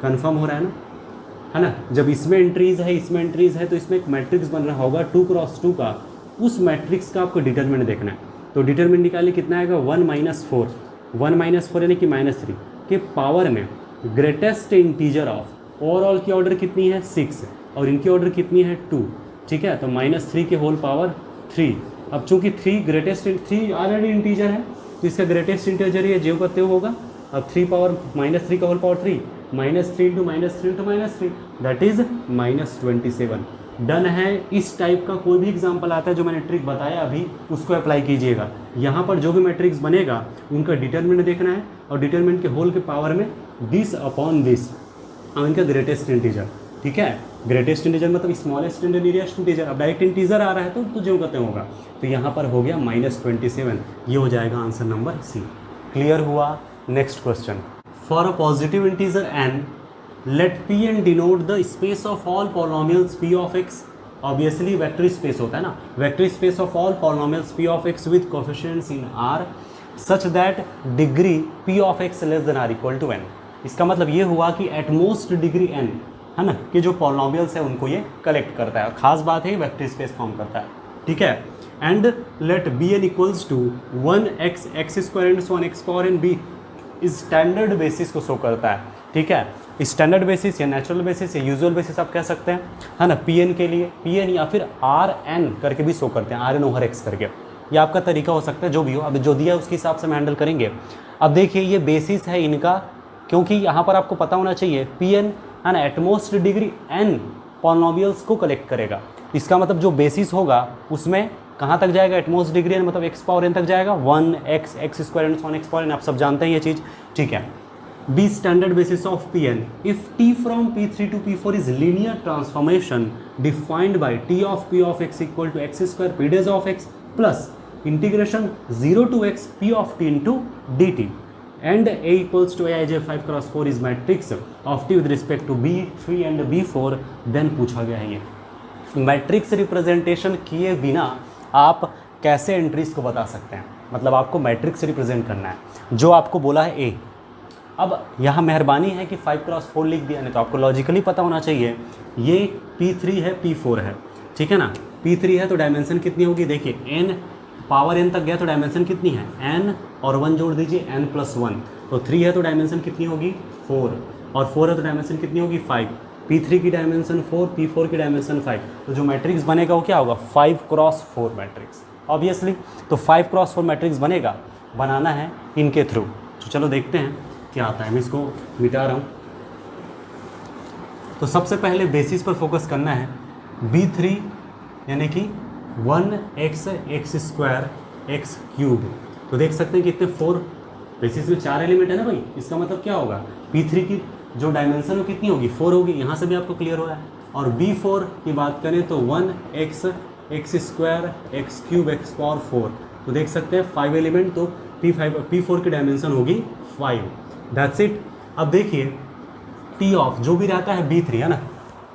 कन्फर्म हो रहा है ना। जब इसमें एंट्रीज है, इसमें एंट्रीज है, तो इसमें एक मैट्रिक्स बन रहा होगा 2 क्रॉस 2 का, उस मैट्रिक्स का आपको डिटरमिनेंट देखना है। तो डिटरमिनेंट निकालिए, कितना आएगा 1 -4, 1 -4 यानी कि -3 के पावर में ग्रेटेस्ट इंटीजर ऑफ ओवरऑल की ऑर्डर कितनी है 6, और इनकी ऑर्डर कितनी है 2, ठीक है, तो -3 के होल पावर 3। अब चूंकि 3 ग्रेटेस्ट 3 ऑलरेडी इंटीजर है, तो इसका ग्रेटेस्ट इंटीजर ये जो करते होगा। अब 3 पावर -3 का whole power 3, -3 × -3 × -3, that is -27। Done है। इस टाइप का कोई भी एग्जाम्पल आता है जो मैंने ट्रिक बताया अभी, उसको अप्लाई कीजिएगा। यहाँ पर जो भी मैट्रिक्स बनेगा उनका डिटरमिनेंट देखना है, और डिटरमिनेंट के होल के पावर में दिस अपॉन दिस, और इनका ग्रेटेस्ट इंटीजर, ठीक है, ग्रेटेस्ट इंटीजर मतलब स्मॉलेस्ट इंटू नियरेस्ट इंटीजर। अब डायरेक्ट इंटीजर आ रहा है तो जो कहते होगा, तो यहाँ पर हो गया -27, ये हो जाएगा आंसर नंबर सी। क्लियर हुआ? Next question, for a positive integer n, let Pn denote the space of all polynomials P of x, obviously vector space होता है ना, vector space of all polynomials P of x with coefficients in R such that degree P of x less than R equal to n। इसका मतलब ये हुआ कि at most degree n, है ना, कि जो पॉलिनोमियल्स है उनको ये कलेक्ट करता है, खास बात है वेक्टर स्पेस फॉर्म करता है, ठीक है। And let Bn equals to 1x x² and so on x power n b, इस स्टैंडर्ड बेसिस को शो करता है, ठीक है, स्टैंडर्ड बेसिस या नेचुरल बेसिस या यूजुअल बेसिस आप कह सकते हैं, है ना। Pn के लिए Pn या फिर Rn करके भी शो करते हैं, Rn ओवर x करके, ये आपका तरीका हो सकता है, जो भी हो, अब जो दिया उसके हिसाब से हम हैंडल करेंगे। अब देखिए ये बेसिस है इनका, क्योंकि यहाँ पर आपको पता होना चाहिए Pn, है ना, एटमोस्ट डिग्री n पॉलिनोमियल्स को कलेक्ट करेगा। इसका मतलब जो बेसिस होगा उसमें कहाँ तक जाएगा, एटमोस्ट डिग्री n मतलब x पावर n तक जाएगा, 1x x² and so on x power n, आप सब जानते हैं ये चीज़, ठीक है। Be standard basis of Pn if t from P3 to P4 is linear transformation defined by t of P of x equal to x² p dash of x plus integration 0 to x p of t into dt and a equals to aij 5 × 4 is matrix of t with respect to B3 and B4, then पूछा गया है ये matrix representation किए बिना आप कैसे entries को बता सकते हैं, मतलब आपको मैट्रिक्स रिप्रेजेंट करना है, जो आपको बोला है ए। अब यहाँ मेहरबानी है कि 5 × 4 लिख दिया, नहीं तो आपको लॉजिकली पता होना चाहिए ये P3 है P4 है, ठीक है ना। P3 है तो डायमेंशन कितनी होगी, देखिए n पावर n तक गया तो डायमेंशन कितनी है n, और 1 जोड़ दीजिए n+1, तो 3 है तो डायमेंशन कितनी होगी 4, और 4 है तो डायमेंशन कितनी होगी 5। P3 की डायमेंशन 4, P4 की डायमेंशन 5, तो जो मैट्रिक्स बनेगा वो क्या होगा 5 × 4 मैट्रिक्स ऑब्वियसली। तो 5 × 4 मैट्रिक्स बनेगा, बनाना है इनके थ्रू, तो चलो देखते हैं क्या आता है। मैं इसको मिटा रहा हूँ। तो सबसे पहले बेसिस पर फोकस करना है, B3 यानी कि 1x x² x³, तो देख सकते हैं कितने 4 बेसिस में 4 एलिमेंट है ना भाई, इसका मतलब क्या होगा P3 की जो डायमेंशन वो कितनी होगी 4 होगी, यहाँ से भी आपको क्लियर हो रहा है। और B4 की बात करें तो 1x x² x³ x power 4, तो देख सकते हैं 5 एलिमेंट, तो P4 की डायमेंशन होगी 5, दैट्स इट। अब देखिए T ऑफ जो भी रहता है B3 है ना,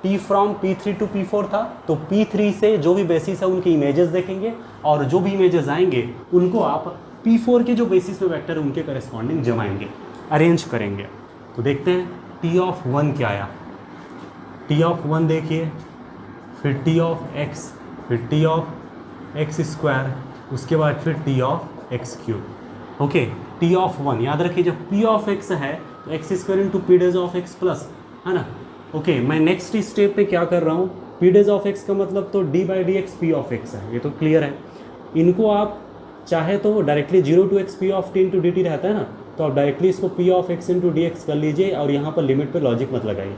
T from P3 to P4 था, तो P3 से जो भी बेसिस है उनके इमेजेस देखेंगे, और जो भी इमेजेस आएंगे उनको आप P4 के जो बेसिस पे वेक्टर उनके करस्पॉन्डिंग जमाएंगे, अरेंज करेंगे। तो देखते हैं T ऑफ 1 क्या आया। T ऑफ 1 देखिए, फिर T ऑफ x, फिर T ऑफ x², उसके बाद फिर T of x³। Okay, T of 1 याद रखिए, जब पी ऑफ एक्स है तो x square into P days of x plus, है ना। ओके, मैं नेक्स्ट स्टेप पे क्या कर रहा हूँ, पी डेज ऑफ एक्स का मतलब तो d by d x p of x है, ये तो क्लियर है। इनको आप चाहे तो directly 0 to x p of t into d t रहता है ना, तो आप डायरेक्टली इसको p of x into d x कर लीजिए और यहाँ पर लिमिट पे लॉजिक मत लगाइए।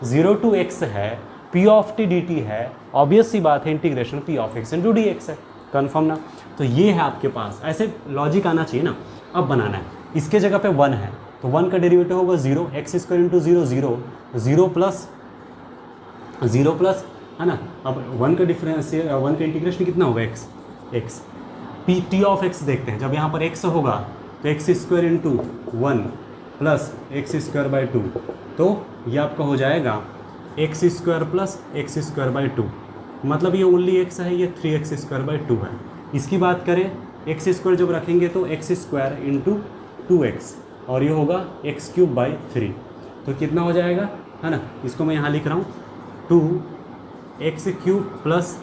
0 टू एक्स है, P of T D T है, ऑब्वियस सी बात है integration P of x into d x है, कन्फर्म ना। तो ये है आपके पास, ऐसे लॉजिक आना चाहिए ना। अब बनाना है, इसके जगह पे 1 है तो 1 का डेरिवेटिव होगा 0, एक्स स्क्वायर इंटू 0 0, 0 प्लस, है ना। अब 1 का डिफरेंस, 1 का इंटीग्रेशन कितना होगा, x P T of x देखते हैं। जब यहाँ पर x होगा तो x square into 1 plus x square by 2, तो ये आपका हो जाएगा x square plus x square by 2, मतलब ये ओनली x है, ये 3x स्क्वायर बाई 2 है। इसकी बात करें, एक्स स्क्वायर जब रखेंगे तो एक्स स्क्वायर इंटू 2x और ये होगा एक्स क्यूब बाई 3, तो कितना हो जाएगा, है ना। इसको मैं यहाँ लिख रहा हूँ 2x cube plus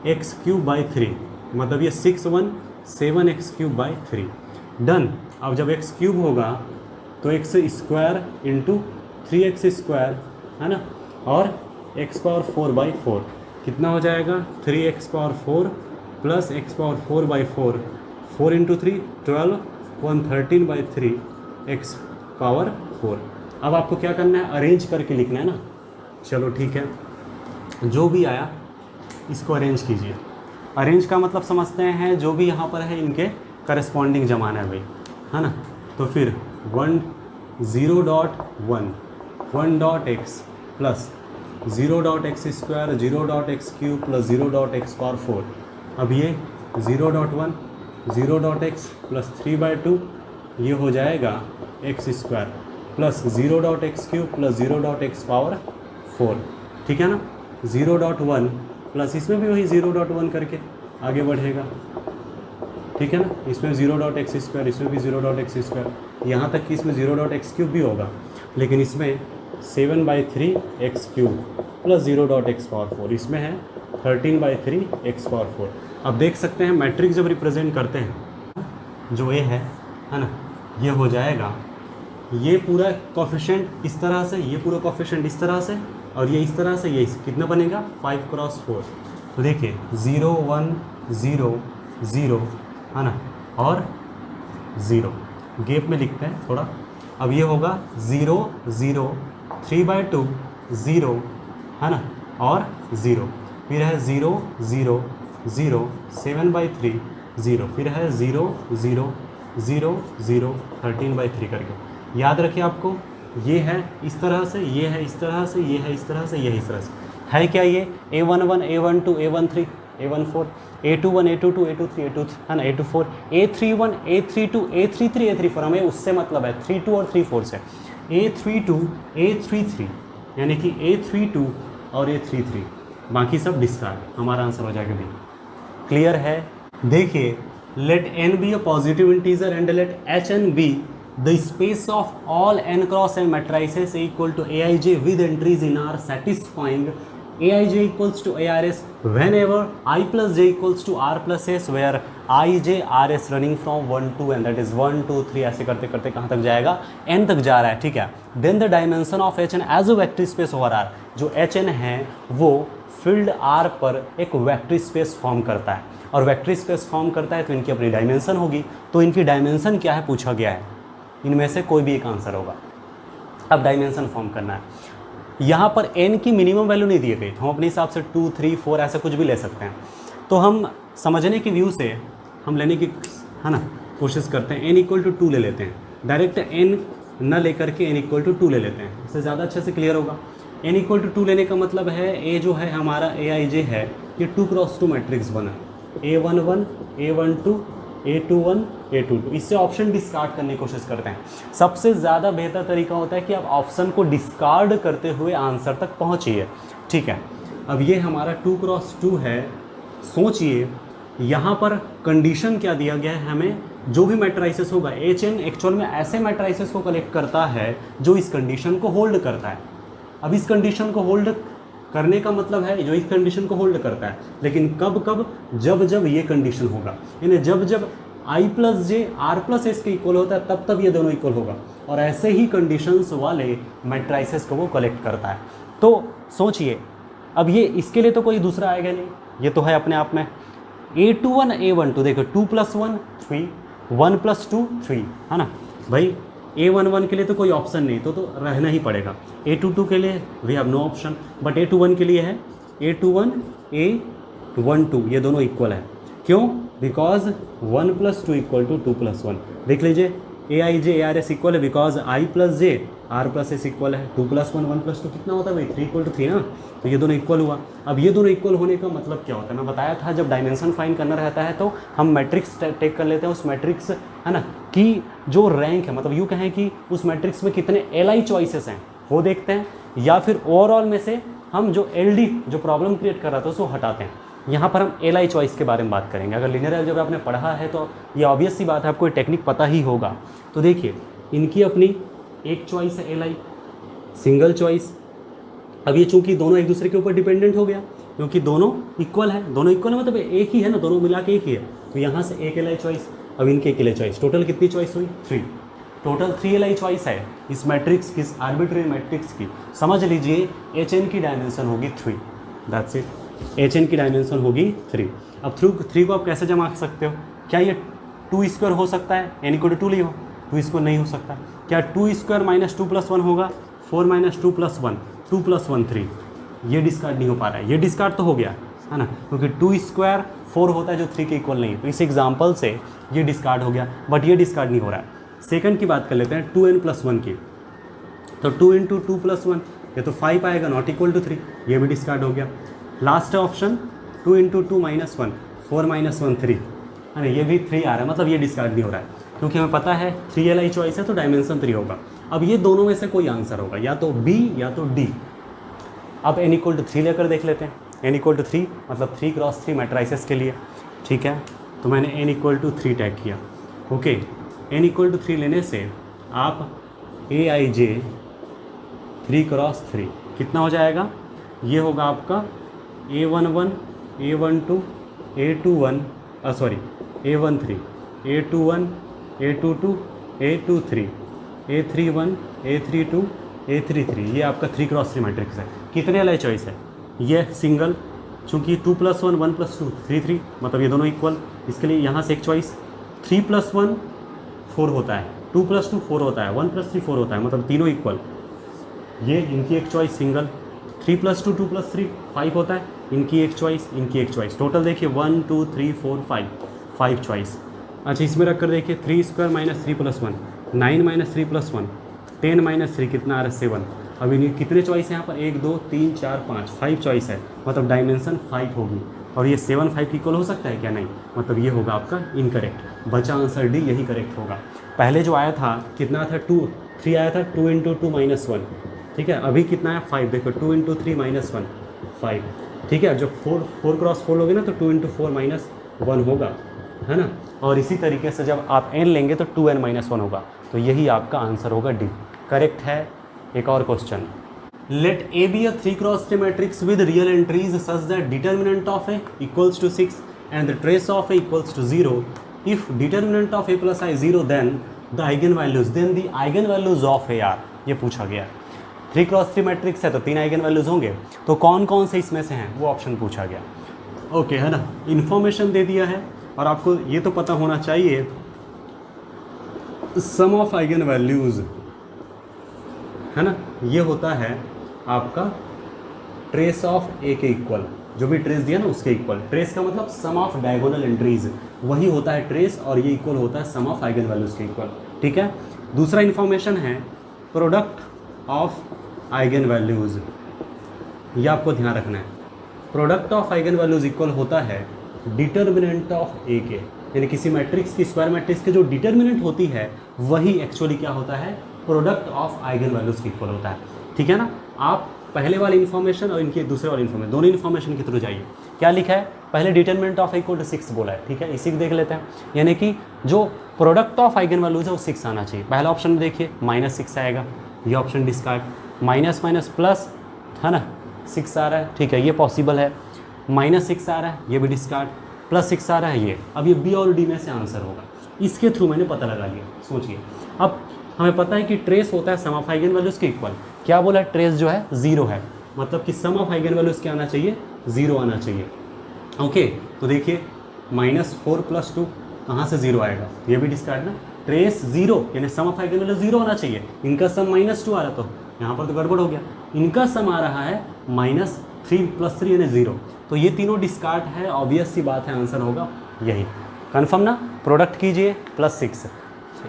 x cube by 3, मतलब ये 6 1 7 एक्स क्यूब बाई 3, डन। अब जब एक्स क्यूब होगा तो x square into 3x square, है ना, और एक्स पावर 4 बाई 4 कितना हो जाएगा, 3x power 4 plus x power 4 by 4, 4 into 3 12, 113 by 3 x power 4। अब आपको क्या करना है, अरेंज करके लिखना है ना। चलो ठीक है, जो भी आया इसको अरेंज कीजिए। अरेंज का मतलब समझते हैं, जो भी यहाँ पर है इनके करस्पॉन्डिंग जमाना है भाई, है ना। तो फिर 1 0 dot 1 dot x plus 0 dot x square 0 dot x cube plus 0 dot x power 4। अब ये 0 डॉट 1 0 डॉट एक्स प्लस 3/2, ये हो जाएगा x square plus 0 dot x cube plus 0 dot x power 4, ठीक है ना। 0 डॉट 1 प्लस इसमें भी वही 0 डॉट 1 करके आगे बढ़ेगा, ठीक है ना। इसमें 0 डॉट एक्स स्क्वायर, इसमें भी 0 डॉट एक्स स्क्वायर, यहाँ तक कि इसमें 0 डॉट एक्स क्यूब भी होगा, लेकिन इसमें 7/3 x cube plus 0 dot x power 4, इसमें है 13/3 एक्स पावर 4। अब देख सकते हैं मैट्रिक्स जब रिप्रेजेंट करते हैं, जो ये है ना, ये हो जाएगा, ये पूरा कोफिशिएंट इस तरह से, ये पूरा कोफिशिएंट इस तरह से, और ये इस तरह से, ये कितना बनेगा 5×4। तो देखिए 0 1 0 0, है ना, और 0 गैप में लिखते हैं थोड़ा। अब ये होगा 0 0 3/2 0, है ना, और 0, फिर है 0 0 0 7/3 0, फिर है 0 0 0 0 13/3 करके। याद रखिए आपको, ये है इस तरह से, ये है इस तरह से, ये है इस तरह से, ये है इस तरह से, है क्या ये A11 A12 A13 A14 A21 A22 A23 A23, है ना, A24 A31 A32 A33 A34, हमें उससे मतलब है 32 और 34 से, A32 A33 यानी कि A32 और A33, बाकी सब डिस्कार्ड, हमारा आंसर हो जाएगा B। क्लियर है। देखिए, let n be a positive integer and let Hn be the space of all n cross n matrices equal to Aij with entries in R satisfying Aij equals to ARS whenever I plus j equals to R plus S, where Ij RS running from 1 to n, that is 1 2 3 ऐसे करते करते कहाँ तक जाएगा, n तक जा रहा है, ठीक है। Then the dimension of Hn as a vector space over R, जो Hn है वो फील्ड R पर एक वेक्टर स्पेस फॉर्म करता है, और वेक्टर स्पेस फॉर्म करता है तो इनकी अपनी डायमेंशन होगी। तो इनकी डायमेंशन क्या है पूछा गया है, इनमें से कोई भी एक आंसर होगा। अब डायमेंशन फॉर्म करना है, यहाँ पर n की मिनिमम वैल्यू नहीं दी गई, तो हम अपने हिसाब से 2 3 4 ऐसा कुछ भी ले सकते हैं। तो हम समझने की व्यू से हम लेने की, है ना, कोशिश करते हैं। n = 2 ले लेते हैं, डायरेक्ट n न लेकर के n = 2 ले लेते हैं, इससे ज़्यादा अच्छे से क्लियर होगा। n = 2 लेने का मतलब है a जो है हमारा Aij है, ये 2×2 मैट्रिक्स बना, A11 A12 A21 A22, इससे ऑप्शन डिस्कार्ड करने की कोशिश करते हैं। सबसे ज़्यादा बेहतर तरीका होता है कि आप ऑप्शन को डिस्कार्ड करते हुए आंसर तक पहुंचिए, ठीक है। अब ये हमारा 2×2 है, सोचिए यहाँ पर कंडीशन क्या दिया गया है हमें, जो भी मैट्राइसिस होगा Hn एक्चुअल में ऐसे मैट्राइसिस को कलेक्ट करता है जो इस कंडीशन को होल्ड करता है। अब इस कंडीशन को होल्ड करने का मतलब है जो इस कंडीशन को होल्ड करता है, लेकिन कब कब, जब जब ये कंडीशन होगा, यानी जब जब I plus J R plus S के इक्वल होता है तब ये दोनों इक्वल होगा, और ऐसे ही कंडीशंस वाले मैट्राइसेस को वो कलेक्ट करता है। तो सोचिए, अब ये इसके लिए तो कोई दूसरा आएगा नहीं, ये तो है अपने आप में A21 A12, देखो 2 + 1 3, 1 + 2 3, है ना भाई। A11 के लिए तो कोई ऑप्शन नहीं, तो रहना ही पड़ेगा। A22 के लिए we have no option, but A21 के लिए है A21 A12, ये दोनों इक्वल है। क्यों? बिकॉज 1 + 2 = 2 + 1। देख लीजिए AI J ARS इक्वल है, because I + J R + S equal है। 2 + 1 1 + 2 कितना होता है भाई? 3 = 3 ना, तो ये दोनों इक्वल हुआ। अब ये दोनों इक्वल होने का मतलब क्या होता है? मैं बताया था जब डायमेंशन फाइंड करना रहता है तो हम मैट्रिक्स टेक कर लेते हैं, उस मैट्रिक्स है ना कि जो रैंक है, मतलब यूँ कहें कि उस मैट्रिक्स में कितने LI चॉइसेस हैं वो देखते हैं, या फिर ओवरऑल में से हम जो LD जो प्रॉब्लम क्रिएट कर रहा था उसको हटाते हैं। यहाँ पर हम LI चॉइस के बारे में बात करेंगे। अगर लीनियर अलजेब्रा आपने पढ़ा है तो ये ऑब्वियस सी बात है, आपको ये टेक्निक पता ही होगा। तो देखिए इनकी अपनी एक चॉइस है LI, सिंगल चॉइस। अब ये चूंकि दोनों एक दूसरे के ऊपर डिपेंडेंट हो गया, क्योंकि दोनों इक्वल है, दोनों इक्वल है मतलब एक ही है ना, दोनों मिला के एक ही है, तो यहाँ से एक LI चॉइस, अब इनके एक LI चॉइस, टोटल कितनी चॉइस हुई? 3। टोटल 3 LI चॉइस है इस मैट्रिक्स की, इस आर्बिट्रेरी मैट्रिक्स की। समझ लीजिए HN की डायमेंशन होगी 3, दैट्स इट। HN की डायमेंशन होगी 3। अब 3 को आप कैसे जमा कर सकते हो? क्या ये 2² हो सकता है? N = 2 लियो, 2² नहीं हो सकता। क्या 2² - 2 + 1 होगा? 4 - 2 + 1, 2 + 1 3। ये डिस्कार्ड नहीं हो पा रहा है, ये डिस्कार्ड तो हो गया है ना, क्योंकि 2² 4 होता है जो 3 के इक्वल नहीं है, तो इस एग्जाम्पल से ये डिस्कार्ड हो गया, बट ये डिस्कार्ड नहीं हो रहा है। सेकंड की बात कर लेते हैं 2n + 1 की, तो 2 × 2 + 1, ये तो 5 आएगा, नॉट इक्वल टू 3, ये भी डिस्कार्ड हो गया। लास्ट ऑप्शन 2 × 2 - 1, 4 - 1 3, है ना, ये भी 3 आ रहा है, मतलब ये डिस्कार्ड नहीं हो रहा है, क्योंकि हमें पता है 3 LI चॉइस है तो डायमेंशन 3 होगा। अब ये दोनों में से कोई आंसर होगा, या तो B या तो D। अब N = 3 लेकर देख लेते हैं। N = 3 मतलब 3 × 3 मैट्राइसेस के लिए, ठीक है, तो मैंने N = 3 टैग किया। ओके, N = 3 लेने से आप AIJ 3 × 3 कितना हो जाएगा? ये होगा आपका A11 A12 A21 A13 A21 A22 A23 A31 A32 A33, ये आपका 3 × 3 मैट्रिक्स है। कितने LI चॉइस है? ये सिंगल, चूँकि 2 + 1 1 + 2 3 3, मतलब ये दोनों इक्वल, इसके लिए यहाँ से एक चॉइस। 3 + 1 4 होता है, 2 + 2 4 होता है, 1 + 3 4 होता है, मतलब तीनों इक्वल। ये इनकी एक चॉइस सिंगल, 3 + 2 2 + 3 5 होता है, इनकी एक चॉइस, इनकी एक चॉइस। टोटल देखिए 1 2 3 4 5 चॉइस। अच्छा, इसमें रख कर देखिए 3² - 3 + 1, 9 - 3 + 1, 10 - 3 कितना आ रहा है? 7। अब इन्हें कितने चॉइस है यहाँ पर? 1 2 3 4 5 चॉइस है, मतलब डायमेंशन 5 होगी। और ये 7 5 इक्वल हो सकता है क्या? नहीं, मतलब ये होगा आपका इनकरेक्ट। बचा आंसर D, यही करेक्ट होगा। पहले जो आया था कितना था? 3 आया था, 2 × 2 - 1, ठीक है। अभी कितना है? 5। देखो 2 × 3 - 1 5, ठीक है। जब 4 × 4 लोगे ना तो 2 × 4 - 1 होगा, है ना। और इसी तरीके से जब आप n लेंगे तो 2n - 1 होगा, तो यही आपका आंसर होगा D, करेक्ट है। एक और question, let A be a 3 × 3 matrix with real entries such that determinant of A = 6 and the trace of A = 0। If determinant of A + I 0 then the eigen values of A are. ये पूछा गया। 3 × 3 matrix है तो 3 eigen values होंगे, तो कौन कौन से इसमें से हैं वो ऑप्शन पूछा गया। ओके, है ना, इन्फॉर्मेशन दे दिया है, और आपको ये तो पता होना चाहिए सम ऑफ आइगन वैल्यूज, है ना, ये होता है आपका ट्रेस ऑफ A के इक्वल, जो भी ट्रेस दिया ना उसके इक्वल। ट्रेस का मतलब सम ऑफ डायगोनल एंट्रीज, वही होता है ट्रेस, और ये इक्वल होता है सम ऑफ आइगन वैल्यूज के इक्वल, ठीक है। दूसरा इन्फॉर्मेशन है प्रोडक्ट ऑफ आइगन वैल्यूज, ये आपको ध्यान रखना है। Product of eigen values equal होता है डिटर्मिनेंट ऑफ A के, यानी किसी मैट्रिक्स की, स्क्वायर मैट्रिक्स के जो डिटर्मिनेंट होती है वही एक्चुअली क्या होता है? प्रोडक्ट ऑफ आइगन वैल्यूज के इक्वल होता है, ठीक है ना। आप पहले वाली इन्फॉर्मेशन और इनके दूसरे वाली इन्फॉर्मेशन, दोनों इन्फॉर्मेशन के थ्रू जाइए। क्या लिखा है? पहले डिटर्मिनेंट ऑफ A = 6 बोला है, ठीक है, इसी को देख लेते हैं। यानी कि जो प्रोडक्ट ऑफ आइगन वैल्यूज है वो 6 आना चाहिए। पहला ऑप्शन में देखिए -6 आएगा, ये ऑप्शन डिस्कार्ड। माइनस प्लस, है ना, 6 आ रहा है, ठीक है, ये पॉसिबल है। -6 आ रहा है, ये भी डिस्कार्ड। +6 आ रहा है ये। अब ये B और D में से आंसर होगा। इसके थ्रू मैंने पता लगा लिया। सोचिए, अब हमें पता है कि ट्रेस होता है सम ऑफ आइगन वैल्यूज़ के इक्वल। क्या बोला, ट्रेस जो है 0 है, मतलब कि सम ऑफ आइगन वैल्यूज़ क्या आना चाहिए, 0 आना चाहिए। ओके, तो देखिए -4 + 2 कहाँ से 0 आएगा, ये भी डिस्कार्ड ना। ट्रेस 0 यानी सम ऑफ आइगन वैल्यू 0 होना चाहिए। इनका सम -2 आ रहा, तो यहाँ पर तो गड़बड़ हो गया। इनका सम आ रहा है -3 + 3 यानी 0, तो ये तीनों डिस्कार्ड है। ऑब्वियस सी बात है, आंसर होगा यही। कन्फर्म ना। प्रोडक्ट कीजिए +6,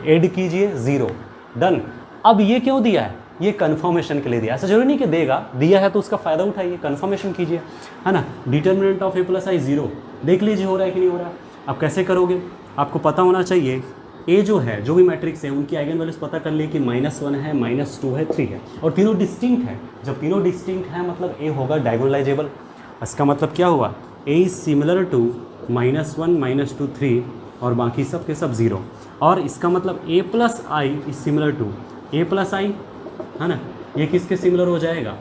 ऐड कीजिए 0, डन। अब ये क्यों दिया है, ये कन्फर्मेशन के लिए दिया। ऐसा जरूरी नहीं कि देगा, दिया है तो उसका फ़ायदा उठाइए, कन्फर्मेशन कीजिए, है ना। डिटर्मिनेंट ऑफ a + i 0, देख लीजिए हो रहा है कि नहीं हो रहा है। आप कैसे करोगे, आपको पता होना चाहिए ए जो है, जो भी मैट्रिक्स है उनकी आइगन वैल्यूज पता कर लिए कि -1 है, -2 है, 3 है, और तीनों डिस्टिंक्ट है। जब तीनों डिस्टिंक्ट है मतलब ए होगा डायगोनलाइजेबल। इसका मतलब क्या हुआ, ए इज सिमिलर टू -1, -2, 3 और बाकी सब के सब 0। और इसका मतलब a + i is similar to a + i, है ना। ये किसके सिमिलर हो जाएगा,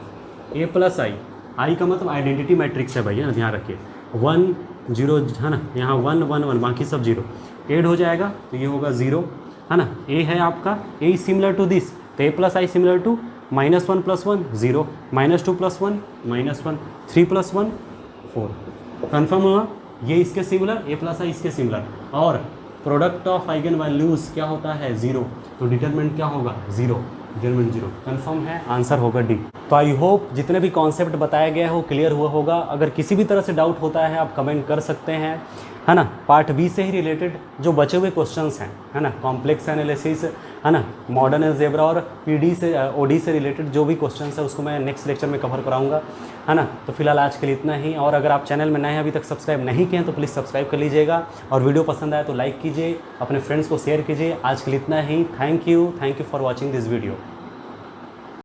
a + i। i का मतलब आइडेंटिटी मैट्रिक्स है भैया, ध्यान रखिए। 1 0 है ना, यहाँ 1 1 1 बाकी सब 0, ऐड हो जाएगा तो ये होगा 0, है ना। a है आपका, a is similar to this, तो a + i similar to -1 + 1 0, -2 + 1 -1, 3 + 1 4। Confirm हुआ, ये इसके सिमिलर, a + i इसके सिमिलर। और प्रोडक्ट ऑफ आइगन वैल्यूज़ क्या होता है, 0, तो डिटरमिनेंट क्या होगा, 0, डिटरमिनेंट 0। कन्फर्म है, आंसर होगा डी। तो आई होप जितने भी कॉन्सेप्ट बताया गया हो क्लियर हुआ होगा। अगर किसी भी तरह से डाउट होता है आप कमेंट कर सकते हैं, है ना। पार्ट बी से ही रिलेटेड जो बचे हुए क्वेश्चंस हैं, है ना, कॉम्प्लेक्स एनालिसिस, है ना, मॉडर्न अलजेब्रा और पीडी से ओडी से रिलेटेड जो भी क्वेश्चंस है उसको मैं नेक्स्ट लेक्चर में कवर कराऊंगा, है ना। तो फिलहाल आज के लिए इतना ही। और अगर आप चैनल में नए हैं, अभी तक सब्सक्राइब नहीं किए हैं तो प्लीज़ सब्सक्राइब कर लीजिएगा, और वीडियो पसंद आए तो लाइक कीजिए, अपने फ्रेंड्स को शेयर कीजिए। आज के लिए इतना ही। Thank you for watching this video.